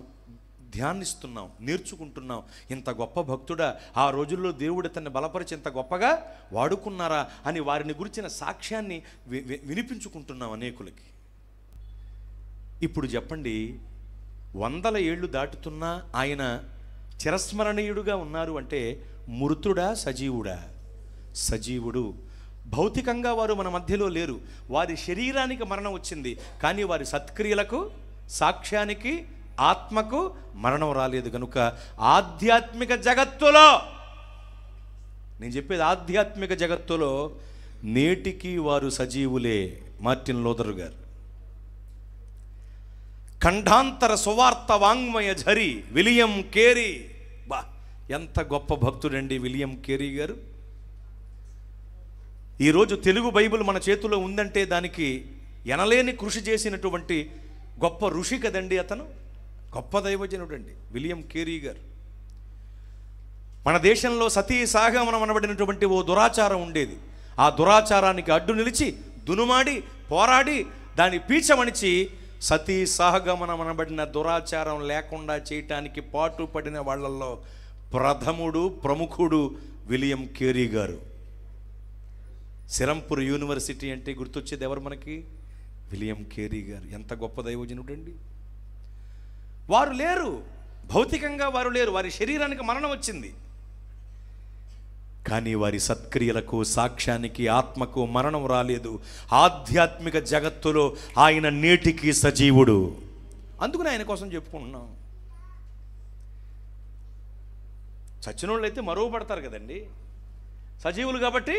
ధ్యానిస్తున్నాం, నేర్చుకుంటున్నాం. ఇంత గొప్ప భక్తుడా, ఆ రోజుల్లో దేవుడు తనని బలపరిచి ఇంత గొప్పగా వాడుకున్నారా అని వారిని గురించిన సాక్ష్యాన్ని వినిపించుకుంటున్నాం అనేకులకి. ఇప్పుడు చెప్పండి, 100 ఏళ్ళు దాటుతున్నా ఆయన చిరస్మరణీయుడుగా ఉన్నారు అంటే మృతుడా సజీవుడా? సజీవుడు. భౌతికంగా వారు మన మధ్యలో లేరు, వారి శరీరానికి మరణం వచ్చింది, కానీ వారి సత్క్రియలకు, సాక్ష్యానికి, ఆత్మకు మరణం రాలేదు. కనుక ఆధ్యాత్మిక జగత్తులో, నేను చెప్పేది ఆధ్యాత్మిక జగత్తులో నేటికి వారు సజీవులే. మార్టిన్ లూథర్ గారు. ఖండాంతర సువార్త వాంగ్మయ ఝరి విలియం కేరీ. బా, ఎంత గొప్ప భక్తుడండి విలియం కేరీ గారు. ఈరోజు తెలుగు బైబిల్ మన చేతిలో ఉందంటే దానికి ఎనలేని కృషి చేసినటువంటి గొప్ప ఋషి కదండి అతను. గొప్ప దైవజనుడండి విలియం కేరీ గారు. మన దేశంలో సతీ సాగమనం అనబడినటువంటి ఓ దురాచారం ఉండేది. ఆ దురాచారానికి అడ్డు నిలిచి దునుమాడి పోరాడి దాన్ని పీచమణిచి సతీ సహగమనం అనబడిన దురాచారం లేకుండా చేయటానికి పాటుపడిన వాళ్ళల్లో ప్రముఖుడు విలియం కేరీ గారు. సిరంపూర్ యూనివర్సిటీ అంటే గుర్తొచ్చేది ఎవరు మనకి? విలియం కేరీ గారు. ఎంత గొప్ప దైవజనుడండి. వారు లేరు, భౌతికంగా వారు లేరు, వారి శరీరానికి మరణం వచ్చింది, కానీ వారి సత్క్రియలకు, సాక్ష్యానికి, ఆత్మకు మరణం రాలేదు. ఆధ్యాత్మిక జగత్తులో ఆయన నేటికి సజీవుడు. అందుకని ఆయన కోసం చెప్పుకుంటున్నాం. చచ్చినోళ్ళు అయితే మరువపడతారు కదండి, సజీవులు కాబట్టి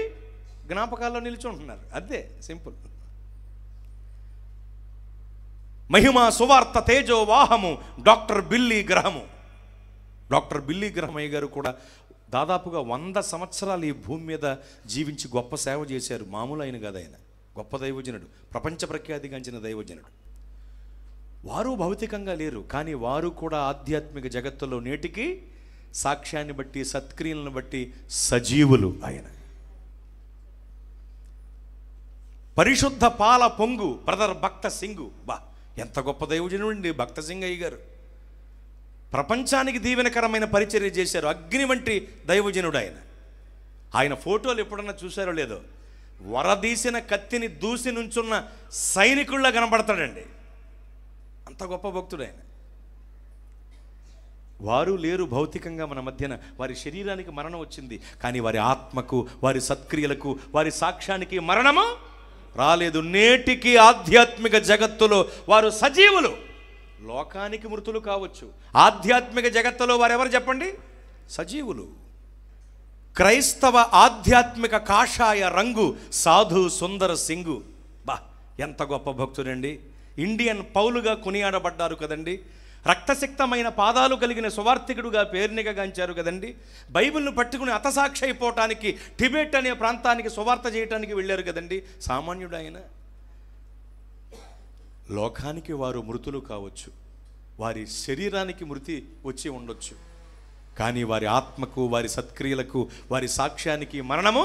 జ్ఞాపకాల్లో నిలిచుంటున్నారు, అంతే, సింపుల్. మహిమ సువార్త తేజో వాహము డాక్టర్ బిల్లీ గ్రహము. డాక్టర్ బిల్లీ గ్రహమయ్య గారు కూడా దాదాపుగా 100 సంవత్సరాలు ఈ భూమి మీద జీవించి గొప్ప సేవ చేశారు. మామూలు ఆయన కాదు, ఆయన గొప్ప దైవజనుడు, ప్రపంచ ప్రఖ్యాతిగాంచిన దైవజనుడు. వారు భౌతికంగా లేరు, కానీ వారు కూడా ఆధ్యాత్మిక జగత్తులో నేటికి సాక్ష్యాన్ని బట్టి, సత్క్రియలను బట్టి సజీవులు. ఆయన పరిశుద్ధ పాల పొంగు బ్రదర్ భక్త సింగు. బా, ఎంత గొప్ప దైవజనుడు భక్త సింగ్ అయ్య గారు. ప్రపంచానికి దీవెనకరమైన పరిచర్య చేశారు. అగ్ని వంటి దైవజనుడు ఆయన. ఆయన ఫోటోలు ఎప్పుడన్నా చూశారో లేదో, వరదీసిన కత్తిని దూసి నుంచున్న సైనికుల్లా కనబడతాడండి. అంత గొప్ప భక్తుడు ఆయన. వారు లేరు భౌతికంగా మన మధ్యన. వారి శరీరానికి మరణం వచ్చింది, కానీ వారి ఆత్మకు, వారి సత్క్రియలకు, వారి సాక్ష్యానికి మరణము రాలేదు. నేటికి ఆధ్యాత్మిక జగత్తులో వారు సజీవులు. లోకానికి మృతులు కావచ్చు, ఆధ్యాత్మిక జగత్తులో వారెవరు చెప్పండి? సజీవులు. క్రైస్తవ ఆధ్యాత్మిక కాషాయ రంగు సాధు సుందర సింగు. బా, ఎంత గొప్ప భక్తుడండి. ఇండియన్ పౌలుగా కొనియాడబడ్డారు కదండి. రక్తసిక్తమైన పాదాలు కలిగిన సువార్థికుడుగా పేరునిగాంచారు కదండి. బైబిల్ను పట్టుకుని హతసాక్షి అయిపోవటానికి టిబెట్ అనే ప్రాంతానికి సువార్త చేయటానికి వెళ్ళారు కదండి. సామాన్యుడు ఆయన. లోకానికి వారు మృతులు కావచ్చు, వారి శరీరానికి మృతి వచ్చి ఉండొచ్చు, కానీ వారి ఆత్మకు, వారి సత్క్రియలకు, వారి సాక్ష్యానికి మరణము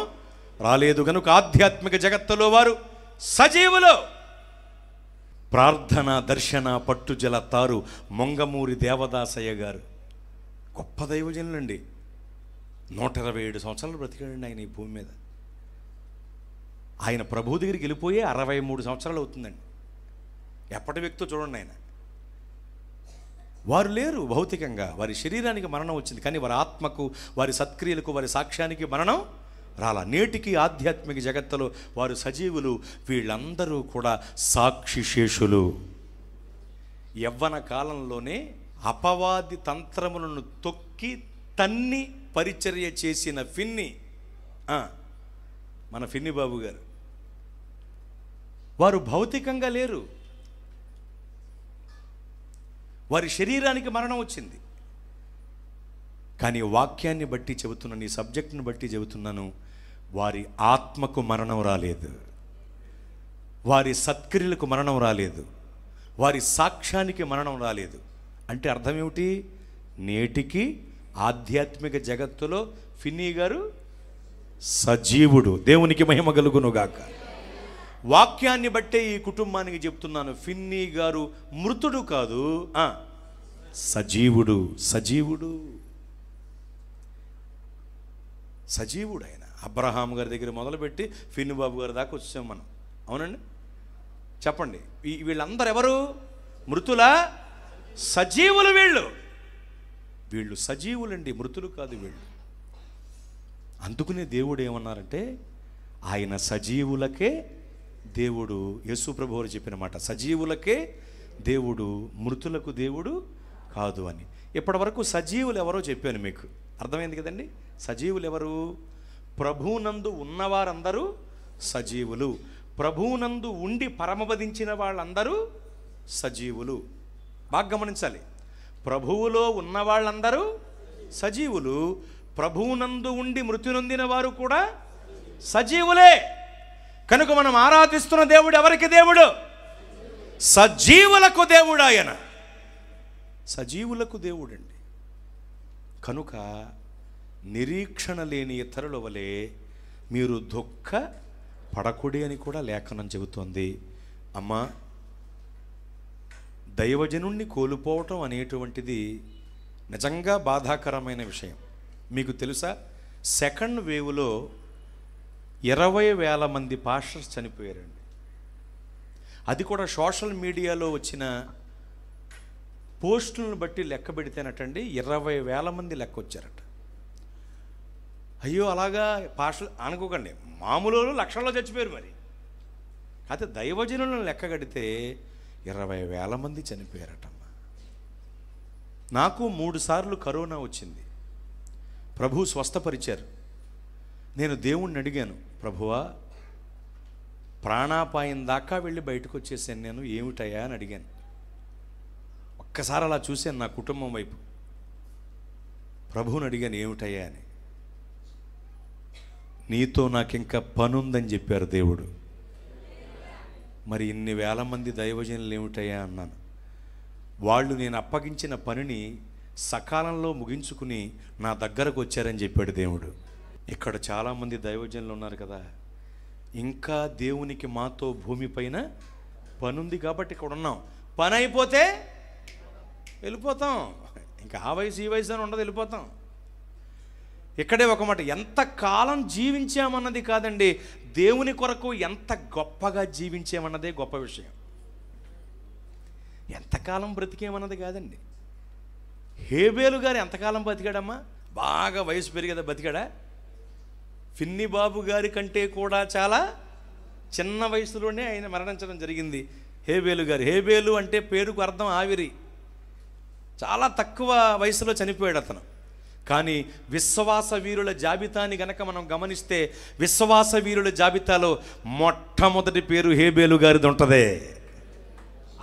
రాలేదు. కనుక ఆధ్యాత్మిక జగత్తులో వారు సజీవులు. ప్రార్థన, దర్శన, పట్టుజల తారు మొంగమూరి దేవదాసయ్య గారు. గొప్ప దైవజనులండి. 127 సంవత్సరాలు బ్రతికాడండి ఆయన ఈ భూమి మీద. ఆయన ప్రభు దగ్గరికి వెళ్ళిపోయే 63 సంవత్సరాలు అవుతుందండి. ఎప్పటి వ్యక్తో చూడండి ఆయన. వారు లేరు భౌతికంగా, వారి శరీరానికి మరణం వచ్చింది, కానీ వారి ఆత్మకు, వారి సత్క్రియలకు, వారి సాక్ష్యానికి మరణం రాలా. నేటికి ఆధ్యాత్మిక జగత్తులో వారు సజీవులు. వీళ్ళందరూ కూడా సాక్షిశేషులు. యవ్వన కాలంలోనే అపవాది తంత్రములను తొక్కి తన్ని పరిచర్య చేసిన ఫిన్ని, మన ఫిన్ని బాబు గారు. వారు భౌతికంగా లేరు, వారి శరీరానికి మరణం వచ్చింది, కానీ వాక్యాన్ని బట్టి చెబుతున్నాను, ఈ సబ్జెక్టును బట్టి చెబుతున్నాను, వారి ఆత్మకు మరణం రాలేదు, వారి సత్క్రియలకు మరణం రాలేదు, వారి సాక్ష్యానికి మరణం రాలేదు. అంటే అర్థం ఏమిటి? నేటికి ఆధ్యాత్మిక జగత్తులో ఫిన్నీ గారు సజీవుడు. దేవునికి మహిమ కలుగునుగాక. వాక్యాన్ని బట్టే ఈ కుటుంబానికి చెప్తున్నాను, ఫిన్నీ గారు మృతుడు కాదు, సజీవుడు. సజీవుడు సజీవుడు ఆయన. అబ్రహాం గారి దగ్గర మొదలుపెట్టి ఫిన్ను బాబు గారి దాకా వచ్చాం మనం. అవునండి, చెప్పండి. వీళ్ళందరూ ఎవరు? మృతుల సజీవులు. వీళ్ళు సజీవులండి, మృతులు కాదు వీళ్ళు. అందుకునే దేవుడు ఏమన్నారంటే ఆయన సజీవులకే దేవుడు. యేసు ప్రభువు వారు చెప్పిన మాట, సజీవులకే దేవుడు, మృతులకు దేవుడు కాదు అని. ఇప్పటి వరకు సజీవులు ఎవరో చెప్పాను మీకు, అర్థమైంది కదండి. సజీవులు ఎవరు? ప్రభువునందు ఉన్నవారందరూ సజీవులు. ప్రభువునందు ఉండి పరమపదించిన వాళ్ళందరూ సజీవులు. బాగా గమనించాలి. ప్రభువులో ఉన్న వాళ్ళందరూ సజీవులు, ప్రభువునందు ఉండి మృతి నొందిన వారు కూడా సజీవులే. కనుక మనం ఆరాధిస్తున్న దేవుడు ఎవరికి దేవుడు? సజీవులకు దేవుడు. ఆయన సజీవులకు దేవుడండి. కనుక నిరీక్షణ లేని ఇతరుల వలె మీరు దుఃఖ పడకుడి అని కూడా లేఖనం చెబుతోంది. అమ్మా, దైవజనుణ్ణి కోల్పోవటం అనేటువంటిది నిజంగా బాధాకరమైన విషయం. మీకు తెలుసా, సెకండ్ వేవ్లో 20,000 మంది పాస్టర్స్ చనిపోయారండి. అది కూడా సోషల్ మీడియాలో వచ్చిన పోస్టులను బట్టి లెక్క పెడితేనటండి 20,000 మంది లెక్క వచ్చారట. అయ్యో, అలాగా పాస్టర్లు అనుకోకండి, మామూలు లక్షల్లో చచ్చిపోయారు. మరి అయితే దైవజనులను లెక్క కడితే 20,000 మంది చనిపోయారటమ్మా. నాకు 3 సార్లు కరోనా వచ్చింది. ప్రభు స్వస్థపరిచారు. నేను దేవుణ్ణి అడిగాను, ప్రభువా ప్రాణాపాయం దాకా వెళ్ళి బయటకు వచ్చేసాను నేను, ఏమిటయ్యా అని అడిగాను. ఒక్కసారి అలా చూశాను నా కుటుంబం వైపు. ప్రభువుని అడిగాను, ఏమిటయ్యా అని. నీతో నాకు ఇంకా పనుందని చెప్పారు దేవుడు. మరి ఇన్ని వేల మంది దైవజనులు ఏమిటయ్యా అన్నాను. వాళ్ళు నేను అప్పగించిన పనిని సకాలంలో ముగించుకుని నా దగ్గరకు వచ్చారని చెప్పాడు దేవుడు. ఇక్కడ చాలామంది దైవజనులు ఉన్నారు కదా, ఇంకా దేవునికి మాతో భూమిపైన పనుంది కాబట్టి ఇక్కడ ఉన్నాం. పని అయిపోతే వెళ్ళిపోతాం. ఇంకా ఆ వయసు ఈ వయసు అని ఉండదు, వెళ్ళిపోతాం. ఇక్కడే ఒక మాట, ఎంతకాలం జీవించామన్నది కాదండి, దేవుని కొరకు ఎంత గొప్పగా జీవించామన్నదే గొప్ప విషయం. ఎంతకాలం బ్రతికేమన్నది కాదండి. హేబేలు గారు ఎంతకాలం బతికాడమ్మా? బాగా వయసు పెరిగేదా బతికాడా? ఫిన్ని బాబు గారి కంటే కూడా చాలా చిన్న వయసులోనే ఆయన మరణించడం జరిగింది. హేబేలు గారు, హేబేలు అంటే పేరుకు అర్థం ఆవిరి. చాలా తక్కువ వయసులో చనిపోయాడు అతను. కానీ విశ్వాస వీరుల జాబితాని గనక మనం గమనిస్తే, విశ్వాస వీరుల జాబితాలో మొట్టమొదటి పేరు హేబేలు గారిది ఉంటుందే.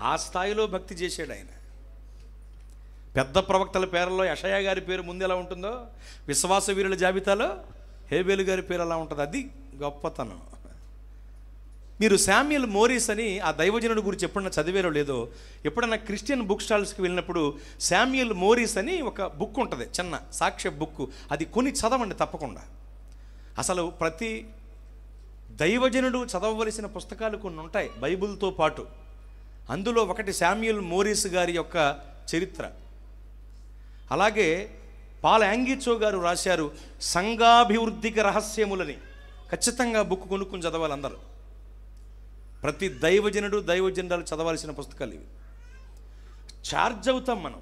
ఆ స్థాయిలో భక్తి చేశాడు ఆయన. పెద్ద ప్రవక్తల పేర్లలో యెషయా గారి పేరు ముందు ఎలా ఉంటుందో, విశ్వాస వీరుల జాబితాలో హేబేలు గారి పేరు అలా ఉంటుంది. అది గొప్పతనం. మీరు శామ్యుయల్ మోరిస్ అని ఆ దైవజనుడి గురించి ఎప్పుడన్నా చదివారో లేదో, ఎప్పుడన్నా క్రిస్టియన్ బుక్ స్టాల్స్కి వెళ్ళినప్పుడు శామ్యుయల్ మోరిస్ అని ఒక బుక్ ఉంటుంది, చిన్న సాక్ష్య బుక్. అది కొని చదవండి తప్పకుండా. అసలు ప్రతి దైవజనుడు చదవవలసిన పుస్తకాలు కొన్ని ఉంటాయి బైబిల్తో పాటు. అందులో ఒకటి శామ్యుయల్ మోరిస్ గారి యొక్క చరిత్ర. అలాగే పాల్ యాంగిచో గారు రాశారు సంఘాభివృద్ధికి రహస్యములని. ఖచ్చితంగా బుక్ కొనుక్కుని చదవాలి అందరూ. ప్రతి దైవజనుడు దైవజనురాలు చదవాల్సిన పుస్తకాలు ఇవి. ఛార్జ్ అవుతాం మనం,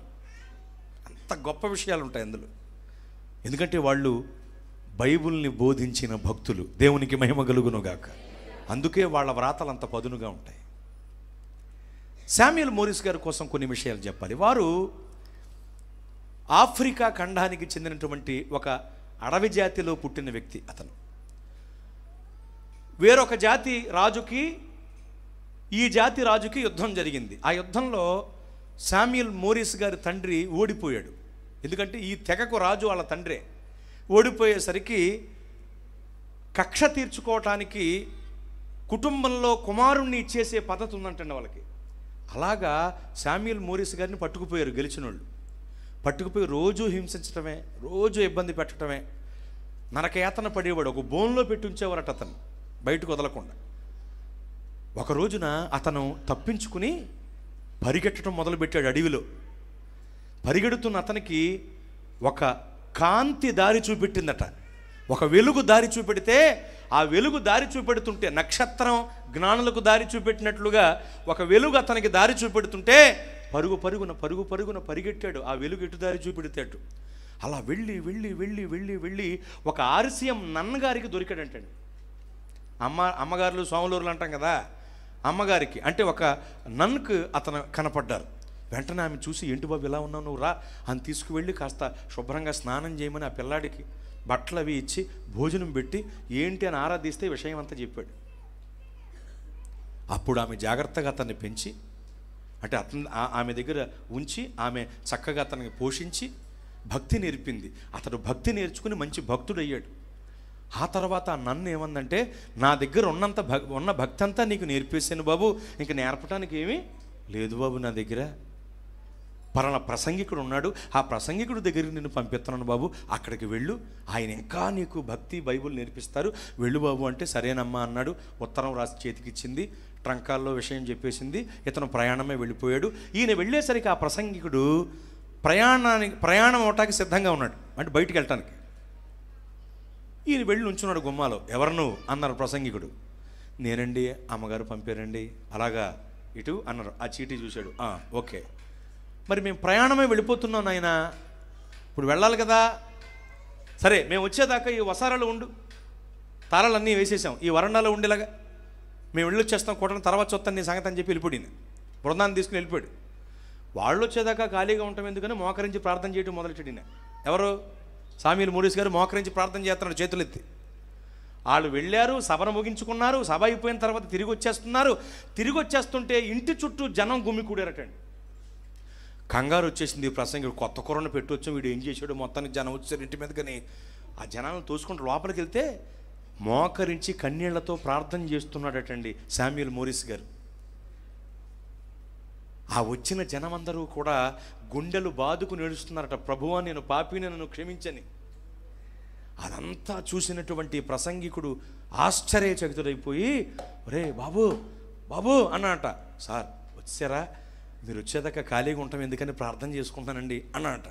అంత గొప్ప విషయాలు ఉంటాయి అందులో. ఎందుకంటే వాళ్ళు బైబిల్ని బోధించిన భక్తులు. దేవునికి మహిమ కలుగునుగాక. అందుకే వాళ్ళ వ్రాతలు అంత పదునుగా ఉంటాయి. శామ్యుయల్ మోరిస్ గారి కోసం కొన్ని విషయాలు చెప్పాలి. వారు ఆఫ్రికా ఖండానికి చెందినటువంటి ఒక అడవి జాతిలో పుట్టిన వ్యక్తి. అతను వేరొక జాతి రాజుకి, ఈ జాతి రాజుకి యుద్ధం జరిగింది. ఆ యుద్ధంలో శామ్యుయల్ మోరిస్ గారి తండ్రి ఓడిపోయాడు. ఎందుకంటే ఈ తెగకు రాజు వాళ్ళ తండ్రే. ఓడిపోయేసరికి కక్ష తీర్చుకోవటానికి కుటుంబంలో కుమారుణ్ణి ఇచ్చేసే పద్ధతి ఉందంటండి వాళ్ళకి. అలాగా శామ్యుయల్ మోరిస్ గారిని పట్టుకుపోయారు గెలిచిన వాళ్ళు. పట్టుకుపోయి రోజు హింసించటమే, రోజు ఇబ్బంది పెట్టడమే, నరకయాతన పడేవాడు. ఒక బోన్లో పెట్టి ఉంచేవారట అతను, బయటకు వదలకుండా. ఒక రోజున అతను తప్పించుకుని పరిగెట్టడం మొదలుపెట్టాడు అడవిలో. పరిగెడుతున్న అతనికి ఒక కాంతి దారి చూపెట్టిందట. ఒక వెలుగు దారి చూపెడితే ఆ వెలుగు దారి చూపెడుతుంటే, నక్షత్రం జ్ఞానులకు దారి చూపెట్టినట్లుగా ఒక వెలుగు అతనికి దారి చూపెడుతుంటే పరుగున పరిగెట్టాడు. ఆ వెలుగు ఎటు దారి చూపెడితేటు అలా వెళ్ళి ఒక ఆర్సిఎం నన్నగారికి దొరికాడంటండి. అమ్మగారులు స్వాములూరులు అంటాం కదా, అమ్మగారికి అంటే ఒక నన్కు అతను కనపడ్డారు. వెంటనే ఆమె చూసి, ఏంటి బాబు ఇలా ఉన్నావు, నువ్వు రా అని తీసుకువెళ్ళి కాస్త శుభ్రంగా స్నానం చేయమని ఆ పిల్లాడికి బట్టలు అవి ఇచ్చి భోజనం పెట్టి ఏంటి అని ఆరాధిస్తే విషయం అంతా చెప్పాడు. అప్పుడు ఆమె జాగ్రత్తగా అతన్ని పెంచి, అంటే ఆమె దగ్గర ఉంచి ఆమె చక్కగా అతనికి పోషించి భక్తి నేర్పింది. అతడు భక్తి నేర్చుకుని మంచి భక్తుడయ్యాడు. ఆ తర్వాత నన్ను ఏమందంటే, నా దగ్గర ఉన్న భక్తి అంతా నీకు నేర్పేశాను బాబు, ఇంక నేర్పడానికి ఏమీ లేదు బాబు నా దగ్గర. పలానా ప్రసంగికుడు ఉన్నాడు, ఆ ప్రసంగికుడి దగ్గరికి నిన్ను పంపిస్తున్నాను బాబు, అక్కడికి వెళ్ళు, ఆయన ఇంకా నీకు భక్తి బైబుల్ నేర్పిస్తారు, వెళ్ళు బాబు అంటే సరేనమ్మా అన్నాడు. ఉత్తరం రాసి చేతికిచ్చింది, ట్రంకాల్లో విషయం చెప్పేసింది. ఇతను ప్రయాణమే వెళ్ళిపోయాడు. ఈయన వెళ్ళేసరికి ఆ ప్రసంగికుడు ప్రయాణం అవటానికి సిద్ధంగా ఉన్నాడు, అంటే బయటికి వెళ్ళటానికి. ఈయన వెళ్ళి ఉంచున్నాడు గుమ్మాలో. ఎవరు నువ్వు అన్నారు ప్రసంగికుడు. నేనండి, అమ్మగారు పంపారండి. అలాగా, ఇటు అన్నారు. ఆ చీటీ చూశాడు. ఓకే, మరి మేము ప్రయాణమే వెళ్ళిపోతున్నాం నాయన, ఇప్పుడు వెళ్ళాలి కదా. సరే, మేము వచ్చేదాకా ఈ వసారాలు ఉండు, తాళాలన్నీ వేసేసాం, ఈ వరండాలో ఉండేలాగా మేము వెళ్ళొచ్చేస్తాం, కొట్టడం తర్వాత చూస్తాను నీ సంగతి అని చెప్పి వెళ్ళిపోయింది. బృందాన్ని తీసుకుని వెళ్ళిపోయాడు. వాళ్ళు వచ్చేదాకా ఖాళీగా ఉంటాం ఎందుకని మోకరించి ప్రార్థన చేయడం మొదలెట్టాడు. ఎవరు? సామ్యూయల్ మోరిస్ గారు మోకరించి ప్రార్థన చేస్తున్నాడు చేతులెత్తి. వాళ్ళు వెళ్ళారు, సభను ముగించుకున్నారు. సభ అయిపోయిన తర్వాత తిరిగి వచ్చేస్తున్నారు. తిరిగి వచ్చేస్తుంటే ఇంటి చుట్టూ జనం గుమ్మి కూడారటండి. కంగారు వచ్చేసింది. ప్రసంగి కొత్త కూరను పెట్టొచ్చాం, వీడు ఏం చేశాడు, మొత్తానికి జనం వచ్చారు ఇంటి మీద. కానీ ఆ జనాలను తోసుకుంటూ లోపలికి వెళ్తే మోకరించి కన్నీళ్లతో ప్రార్థన చేస్తున్నాడటండి సామ్యూయల్ మోరిస్ గారు. ఆ వచ్చిన జనమందరూ కూడా గుండెలు బాదుకు నేడుస్తున్నారట, ప్రభువా నేను పాపిని, నన్ను క్షమించని. అదంతా చూసినటువంటి ప్రసంగికుడు ఆశ్చర్యచకితుడైపోయి, ఒరే బాబు బాబు అన్నట. సార్ వచ్చారా, మీరు వచ్చేదాకా ఖాళీగా ఉంటాం ఎందుకని ప్రార్థన చేసుకుంటానండి అన్నట.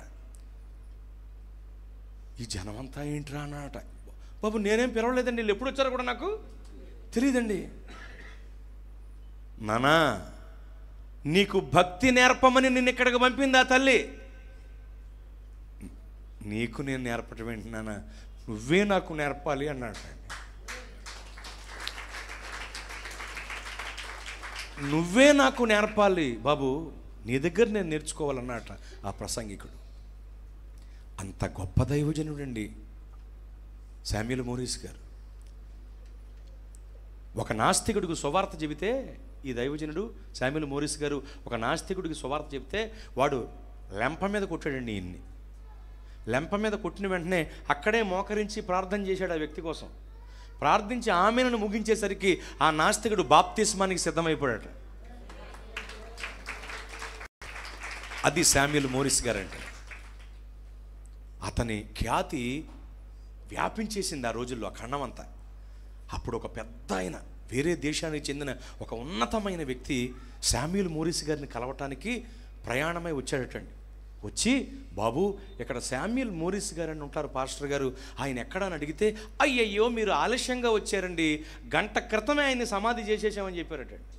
ఈ జనమంతా ఏంట్రా అన్నట. బాబు నేనేం పిలవలేదండి, వీళ్ళు ఎప్పుడు వచ్చారో కూడా నాకు తెలియదండి. నానా, నీకు భక్తి నేర్పమని నిన్ను ఇక్కడికి పంపింది ఆ తల్లి, నీకు నేను నేర్పటం ఏంటి నాన్న, నువ్వే నాకు నేర్పాలి అన్నాడు. నువ్వే నాకు నేర్పాలి బాబు, నీ దగ్గర నేను నేర్చుకోవాలన్నట ఆ ప్రసంగికుడు. అంత గొప్ప దైవజనుడండి సామ్యూయల్ మోరిస్ గారు. ఒక నాస్తికుడికి సువార్త చెబితే, ఈ దైవజనుడు సామ్యూయల్ మోరిస్ గారు ఒక నాస్తికుడికి సువార్త చెబితే వాడు లెంప మీద కొట్టాడండి. ఈయన్ని లెంప మీద కొట్టిన వెంటనే అక్కడే మోకరించి ప్రార్థన చేశాడు ఆ వ్యక్తి కోసం. ప్రార్థించి ఆమెను ముగించేసరికి ఆ నాస్తికుడు బాప్తిస్మానికి సిద్ధమైపోయాడు. అది సామ్యూయల్ మోరిస్ గారు అంటే. అతని ఖ్యాతి వ్యాపించేసింది ఆ రోజుల్లో, ఆ ఖండమంతా. అప్పుడు ఒక పెద్ద ఆయన, వేరే దేశానికి చెందిన ఒక ఉన్నతమైన వ్యక్తి సామ్యూయల్ మోరిస్ గారిని కలవటానికి ప్రయాణమై వచ్చాడటండి. వచ్చి, బాబు ఇక్కడ సామ్యూయల్ మోరిస్ గారు అని ఉంటారు పాస్టర్ గారు, ఆయన ఎక్కడని అడిగితే, అయ్యయ్యో మీరు ఆలస్యంగా వచ్చారండి, గంట క్రితమే ఆయన్ని సమాధి చేసేసామని చెప్పారటండి.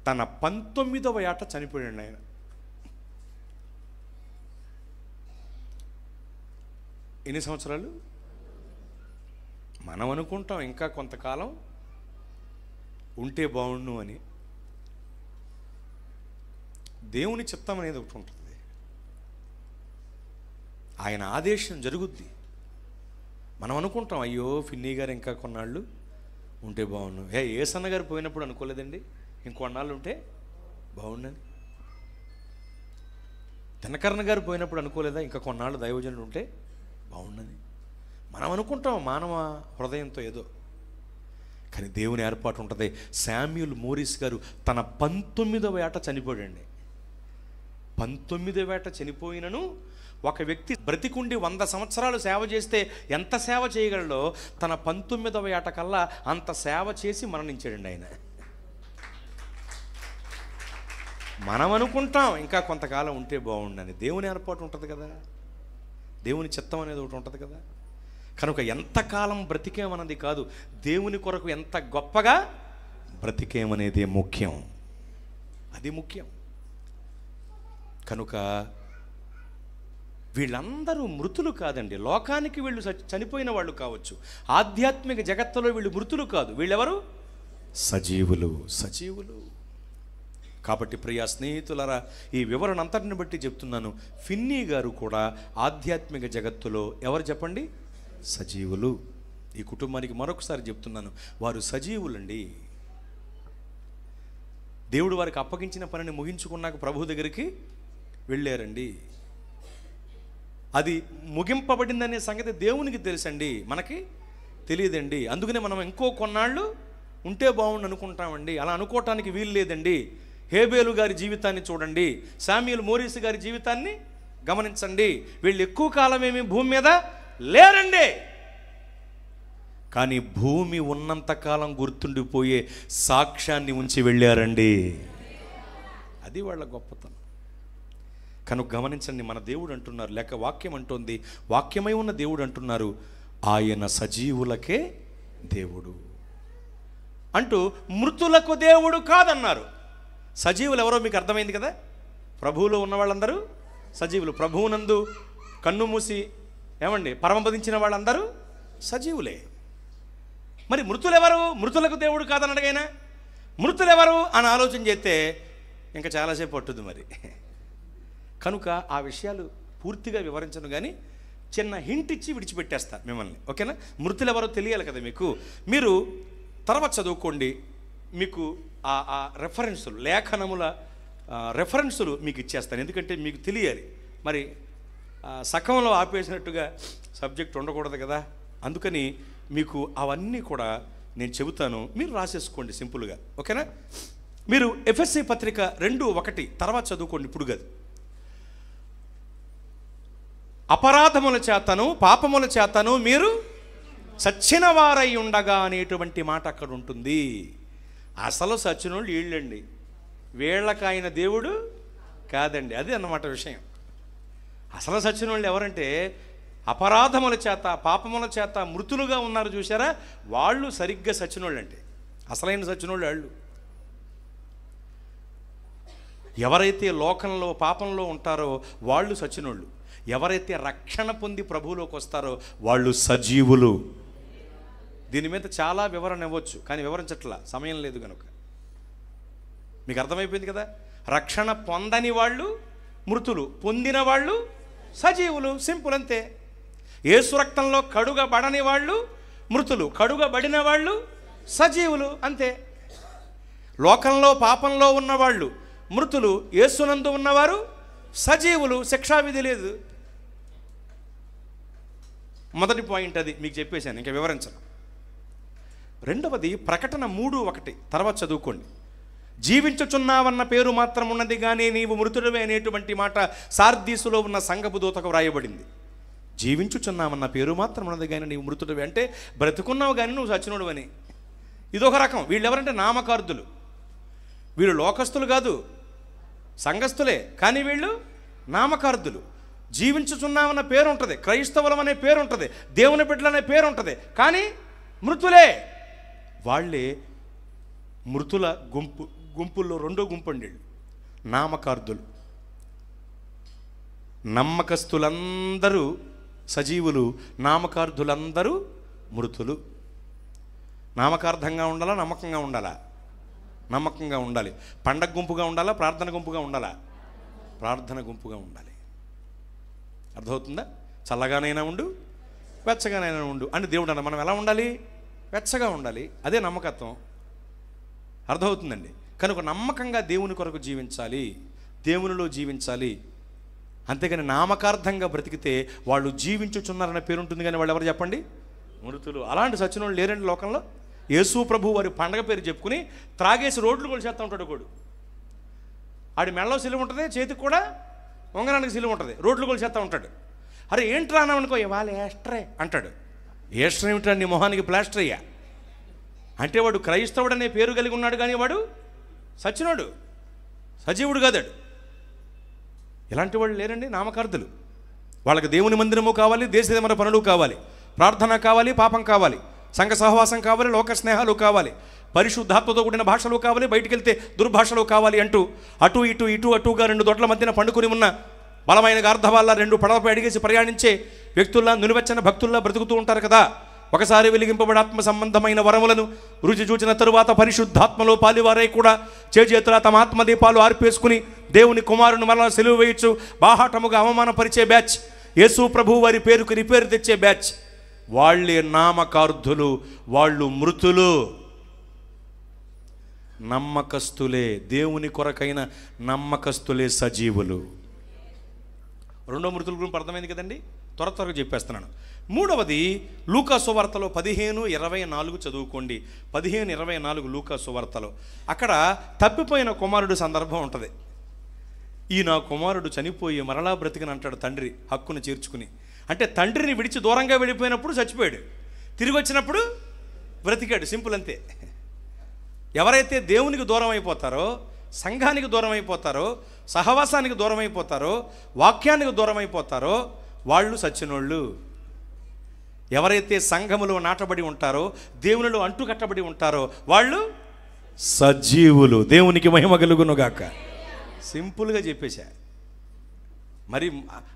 తన 19వ ఏట చనిపోయాడు ఆయన. ఎన్ని సంవత్సరాలు? మనం అనుకుంటాం ఇంకా కొంతకాలం ఉంటే బాగుండు అని. దేవుని చిత్తం అనేది ఒకటి ఉంటుంది, ఆయన ఆదేశం జరుగుద్ది. మనం అనుకుంటాం అయ్యో ఫిన్నీ గారు ఇంకా కొన్నాళ్ళు ఉంటే బాగుండు. ఏసన్న గారు పోయినప్పుడు అనుకోలేదండి ఇంకొన్నాళ్ళు ఉంటే బాగుండని. దినకరణ గారు పోయినప్పుడు అనుకోలేదా ఇంకా కొన్నాళ్ళు దైవజనుడు ఉంటే బాగుండని. మనం అనుకుంటాం మానవ హృదయంతో ఏదో, కానీ దేవుని ఏర్పాటు ఉంటుంది. సామ్యూయల్ మోరిస్ గారు తన 19వ ఏట చనిపోయాడండి. 19వ ఏట చనిపోయినను ఒక వ్యక్తి బ్రతికుండి 100 సంవత్సరాలు సేవ చేస్తే ఎంత సేవ చేయగలడో తన 19వ ఏట కల్లా అంత సేవ చేసి మరణించాడండి ఆయన. మనం అనుకుంటాం ఇంకా కొంతకాలం ఉంటే బాగుండని. దేవుని ఏర్పాటు ఉంటుంది కదా, దేవుని చిత్తం అనేది ఒకటి ఉంటుంది కదా. కనుక ఎంతకాలం బ్రతికేమన్నది కాదు, దేవుని కొరకు ఎంత గొప్పగా బ్రతికేమనేది ముఖ్యం, అది ముఖ్యం. కనుక వీళ్ళందరూ మృతులు కాదండి, లోకానికి వీళ్ళు చనిపోయిన వాళ్ళు కావచ్చు, ఆధ్యాత్మిక జగత్తులో వీళ్ళు మృతులు కాదు, వీళ్ళెవరు? సజీవులు, సజీవులు. కాబట్టి ప్రియ స్నేహితులరా, ఈ వివరణ అంతటిని బట్టి చెప్తున్నాను, ఫిన్నీ గారు కూడా ఆధ్యాత్మిక జగత్తులో ఎవరు చెప్పండి? సజీవులు. ఈ కుటుంబానికి మరొకసారి చెప్తున్నాను, వారు సజీవులండి. దేవుడు వారికి అప్పగించిన పనిని ముగించుకున్నాక ప్రభు దగ్గరికి వెళ్ళారండి. అది ముగింపబడిందనే సంగతి దేవునికి తెలుసండి, మనకి తెలియదండి. అందుకనే మనం ఇంకో కొన్నాళ్ళు ఉంటే బాగుండు అనుకుంటామండి. అలా అనుకోవటానికి వీలు లేదండి. హేబేలు గారి జీవితాన్ని చూడండి, శామ్యూయల్ మోరీస్ గారి జీవితాన్ని గమనించండి. వీళ్ళు ఎక్కువ కాలం ఏమీ భూమి మీద లేరండి, కానీ భూమి ఉన్నంతకాలం గుర్తుండిపోయే సాక్ష్యాన్ని ఉంచి వెళ్ళారండి. అది వాళ్ళ గొప్పతనం. కనుక గమనించండి, మన దేవుడు అంటున్నారు, లేక వాక్యం అంటోంది, వాక్యమై ఉన్న దేవుడు అంటున్నారు, ఆయన సజీవులకే దేవుడు అంటూ మృతులకు దేవుడు కాదన్నారు. సజీవులు ఎవరో మీకు అర్థమైంది కదా, ప్రభువులో ఉన్న వాళ్ళందరూ సజీవులు. ప్రభువునందు కన్ను మూసి ఏమండి పరమపదించిన వాళ్ళందరూ సజీవులే. మరి మృతులెవరు? మృతులకు దేవుడు కాదని అడగైనా మృతులెవరు అని ఆలోచన చేస్తే ఇంకా చాలాసేపు పట్టుద్ది మరి. కనుక ఆ విషయాలు పూర్తిగా వివరించను, కానీ చిన్న హింట్ ఇచ్చి విడిచిపెట్టేస్తా మిమ్మల్ని, ఓకేనా? మృతులెవరో తెలియాలి కదా మీకు. మీరు తర్వాత చదువుకోండి, మీకు ఆ రెఫరెన్సులు, లేఖనముల రెఫరెన్సులు మీకు ఇచ్చేస్తాను, ఎందుకంటే మీకు తెలియాలి. మరి సగంలో ఆపేసినట్టుగా సబ్జెక్ట్ ఉండకూడదు కదా, అందుకని మీకు అవన్నీ కూడా నేను చెబుతాను, మీరు రాసేసుకోండి సింపుల్గా, ఓకేనా? మీరు ఎఫ్ఎస్సి పత్రిక 2:1 తర్వాత చదువుకోండి, ఇప్పుడు కాదు. అపరాధముల చేతను పాపముల చేతను మీరు చచ్చిన వారై ఉండగా అనేటువంటి మాట అక్కడ ఉంటుంది. అసలు సచ్చినోళ్ళు వీళ్ళండి, వీళ్ళకాయన దేవుడు కాదండి, అది అన్నమాట విషయం. అసలు సచ్చినోళ్ళు ఎవరంటే అపరాధముల చేత పాపముల చేత మృతులుగా ఉన్నారు చూసారా, వాళ్ళు సరిగ్గా సచ్చినోళ్ళు అంటే, అసలైన సచ్చినోళ్ళు వాళ్ళు. ఎవరైతే లోకంలో పాపంలో ఉంటారో వాళ్ళు సచ్చినోళ్ళు, ఎవరైతే రక్షణ పొంది ప్రభువులోకి వస్తారో వాళ్ళు సజీవులు. దీని మీద చాలా వివరణ ఇవ్వచ్చు, కానీ వివరించట్లా, సమయం లేదు కనుక. మీకు అర్థమైపోయింది కదా, రక్షణ పొందని వాళ్ళు మృతులు, పొందిన వాళ్ళు సజీవులు, సింపుల్ అంతే. యేసు రక్తంలో కడుగబడని వాళ్ళు మృతులు, కడుగబడిన వాళ్ళు సజీవులు, అంతే. లోకంలో పాపంలో ఉన్నవాళ్ళు మృతులు, యేసునందు ఉన్నవారు సజీవులు, శిక్షావిధి లేదు. మొదటి పాయింట్ అది మీకు చెప్పేశాను, ఇంకా వివరించను. రెండవది ప్రకటన 3:1 తర్వాత చదువుకోండి. జీవించుచున్నావన్న పేరు మాత్రం ఉన్నది కానీ నీవు మృతుడివే అనేటువంటి మాట సార్దీసులో ఉన్న సంఘపు దూతకు వ్రాయబడింది. జీవించుచున్నావన్న పేరు మాత్రం ఉన్నది కానీ నీవు మృతుడివే అంటే బ్రతుకున్నావు కానీ నువ్వు సచ్చినోడువని. ఇదొక రకం. వీళ్ళెవరంటే నామకార్థులు, వీళ్ళు లోకస్తులు కాదు, సంఘస్థులే, కానీ వీళ్ళు నామకార్థులు. జీవించుచున్నామన్న పేరు ఉంటుంది, క్రైస్తవులం అనే పేరు ఉంటుంది, దేవుని బిడ్డలు అనే పేరు ఉంటుంది, కానీ మృతులే. వాళ్ళే మృతుల గుంపుల్లో రెండో గుంపు అండి, నామకార్థులు. నమ్మకస్తులందరూ సజీవులు, నామకార్థులందరూ మృతులు. నామకార్థంగా ఉండాలా, నమ్మకంగా ఉండాలా? నమ్మకంగా ఉండాలి. పండగ గుంపుగా ఉండాలా, ప్రార్థన గుంపుగా ఉండాలా? ప్రార్థన గుంపుగా ఉండాలి. అర్థమవుతుందా? చల్లగానైనా ఉండు, వెచ్చగానైనా ఉండు అని దేవుడు అన్న. మనం ఎలా ఉండాలి? వెచ్చగా ఉండాలి, అదే నమ్మకత్వం. అర్థమవుతుందండి. కనుక నమ్మకంగా దేవుని కొరకు జీవించాలి, దేవునిలో జీవించాలి. అంతేగాని నామకార్థంగా బ్రతికితే వాళ్ళు జీవించుచున్నారన్న పేరు ఉంటుంది, కానీ వాళ్ళు ఎవరు చెప్పండి? మృతులు. అలాంటి సచ్చినోళ్ళు లేరండి లోకంలో. యేసు ప్రభు వారి పండగ పేరు చెప్పుకుని త్రాగేసి రోడ్లు కూడా చేస్తూ ఉంటాడు ఒకడు. ఆడి మెడలో సిలువ ఉంటుంది, చేతికి కూడా ఉంగరానికి సిలువ ఉంటుంది, రోడ్లు కూడా చేస్తూ ఉంటాడు. అరే ఏంట్రా అన్నామనుకో, ఇవాళ ఏస్ట్రే అంటాడు. ఏస్టర్ ఏమిటా, నీ మొహానికి ప్లాస్టర్ అయ్యా అంటే వాడు క్రైస్తవుడు అనే పేరు కలిగి ఉన్నాడు, కానీ వాడు సచ్చినోడు. సజీవుడు కాదాడు. ఇలాంటి వాళ్ళు లేరండి నామకార్థులు. వాళ్ళకి దేవుని మందిరము కావాలి, దేశదేమర పనులు కావాలి, ప్రార్థన కావాలి, పాపం కావాలి, సంఘ సహవాసం కావాలి, లోక స్నేహాలు కావాలి, పరిశుద్ధాత్మతో కూడిన భాషలు కావాలి, బయటికి వెళ్తే దుర్భాషలు కావాలి అంటూ అటు ఇటు ఇటు అటుగా 2 దొడ్ల మధ్యన పండుకొని ఉన్న బలమైన గార్ధవాళ్ళ 2 పడవపై అడిగేసి ప్రయాణించే వ్యక్తుల్లా నులివెచ్చన భక్తుల్లా బ్రతుకుతూ ఉంటారు కదా. ఒకసారి వెలిగింపబడి ఆత్మ సంబంధమైన వరములను రుచి చూచిన తరువాత పరిశుద్ధాత్మలో పాలివారై కూడా చేతుల తమ ఆత్మదీపాలు ఆర్పేసుకుని దేవుని కుమారుని మరలా సెలువు వేయచ్చు బాహాటముగా అవమానపరిచే బ్యాచ్, యేసు ప్రభు వారి పేరుకు రిపేరు తెచ్చే బ్యాచ్, వాళ్ళే నామకార్థులు, వాళ్ళు మృతులు. నమ్మకస్తులే, దేవుని కొరకైన నమ్మకస్తులే సజీవులు. రెండో మృతుల గురించి అర్థమైంది కదండి, త్వరగా చెప్పేస్తున్నాను. మూడవది లూకా సువార్తలో 15:24 చదువుకోండి. 15:24 లూకా సువార్తలో అక్కడ తప్పిపోయిన కుమారుడు సందర్భం ఉంటుంది. ఈ నా కుమారుడు చనిపోయి మరలా బ్రతికిన అంటాడు తండ్రి హక్కును చేర్చుకుని. అంటే తండ్రిని విడిచి దూరంగా వెళ్ళిపోయినప్పుడు చచ్చిపోయాడు, తిరిగి వచ్చినప్పుడు బ్రతికాడు. సింపుల్ అంతే. ఎవరైతే దేవునికి దూరం అయిపోతారో, సంఘానికి దూరం అయిపోతారో, సహవాసానికి దూరం అయిపోతారో, వాక్యానికి దూరం అయిపోతారో వాళ్ళు సచ్చినోళ్ళు. ఎవరైతే సంఘములో నాటబడి ఉంటారో, దేవునిలో అంటు కట్టబడి ఉంటారో వాళ్ళు సజీవులు. దేవునికి మహిమ కలుగునుగాక. సింపుల్గా చెప్పేశా, మరి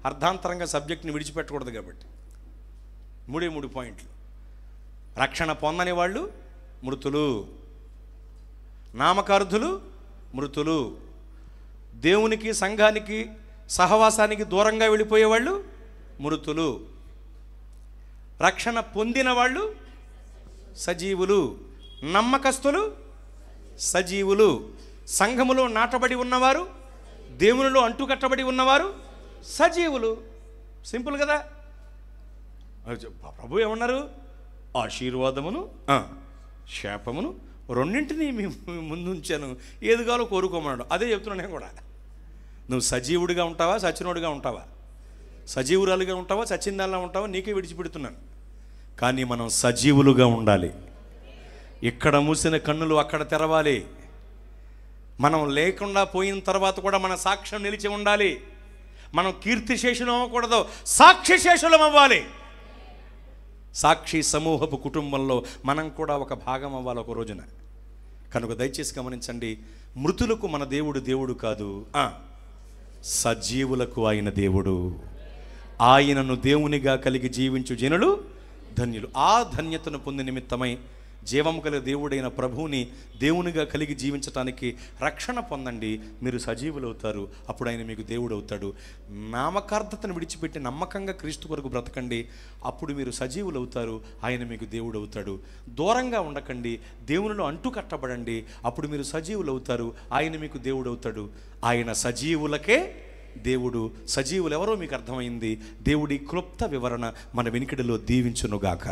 అర్ధాంతరంగా సబ్జెక్ట్ని విడిచిపెట్టకూడదు కాబట్టి. 3 పాయింట్లు. రక్షణ పొందని వాళ్ళు మృతులు, నామకార్థులు మృతులు, దేవునికి సంఘానికి సహవాసానికి దూరంగా వెళ్ళిపోయేవాళ్ళు మృతులు, రక్షణ పొందిన వాళ్ళు సజీవులు, నమ్మకస్తులు సజీవులు, సంఘములో నాటబడి ఉన్నవారు, దేవునిలో అంటుకట్టబడి ఉన్నవారు సజీవులు. సింపుల్ కదా. ప్రభు ఏమన్నారు? ఆశీర్వాదమును శాపమును రెండింటినీ మీ ముందు ఉంచాను, ఏది కావాలో కోరుకోమన్నాడు. అదే చెప్తున్నాను నేను కూడా. నువ్వు సజీవుడిగా ఉంటావా, సచ్చినోడిగా ఉంటావా? సజీవురాలుగా ఉంటావా, సచ్చిందాల్లా ఉంటావా? నీకే విడిచిపెడుతున్నాను. కానీ మనం సజీవులుగా ఉండాలి. ఇక్కడ మూసిన కన్నులు అక్కడ తెరవాలి. మనం లేకుండా పోయిన తర్వాత కూడా మన సాక్ష్యం నిలిచి ఉండాలి. మనం కీర్తిశేషులం అవ్వకూడదు, సాక్షిశేషులం అవ్వాలి. సాక్షి సమూహపు కుటుంబంలో మనం కూడా ఒక భాగం అవ్వాలి ఒక రోజున. కనుక దయచేసి గమనించండి, మృతులకు మన దేవుడు దేవుడు కాదు, సజీవులకు ఆయన దేవుడు. ఆయనను దేవునిగా కలిగి జీవించు జనులు ధన్యులు. ఆ ధన్యతను పొంది నిమిత్తమై జీవము కలిగిన దేవుడైన ప్రభువుని దేవునిగా కలిగి జీవించటానికి రక్షణ పొందండి. మీరు సజీవులు అవుతారు. అప్పుడు ఆయన మీకు దేవుడు అవుతాడు. నామకార్థతను విడిచిపెట్టి నమ్మకంగా క్రీస్తు కొరకు బ్రతకండి. అప్పుడు మీరు సజీవులు అవుతారు. ఆయన మీకు దేవుడు అవుతాడు. దూరంగా ఉండకండి, దేవునిలో అంటు కట్టబడండి. అప్పుడు మీరు సజీవులు అవుతారు. ఆయన మీకు దేవుడు అవుతాడు. ఆయన సజీవులకే దేవుడు. సజీవులు ఎవరో మీకు అర్థమైంది. దేవుడి క్లుప్త వివరణ మన వెనుకడిలో దీవించునుగాక.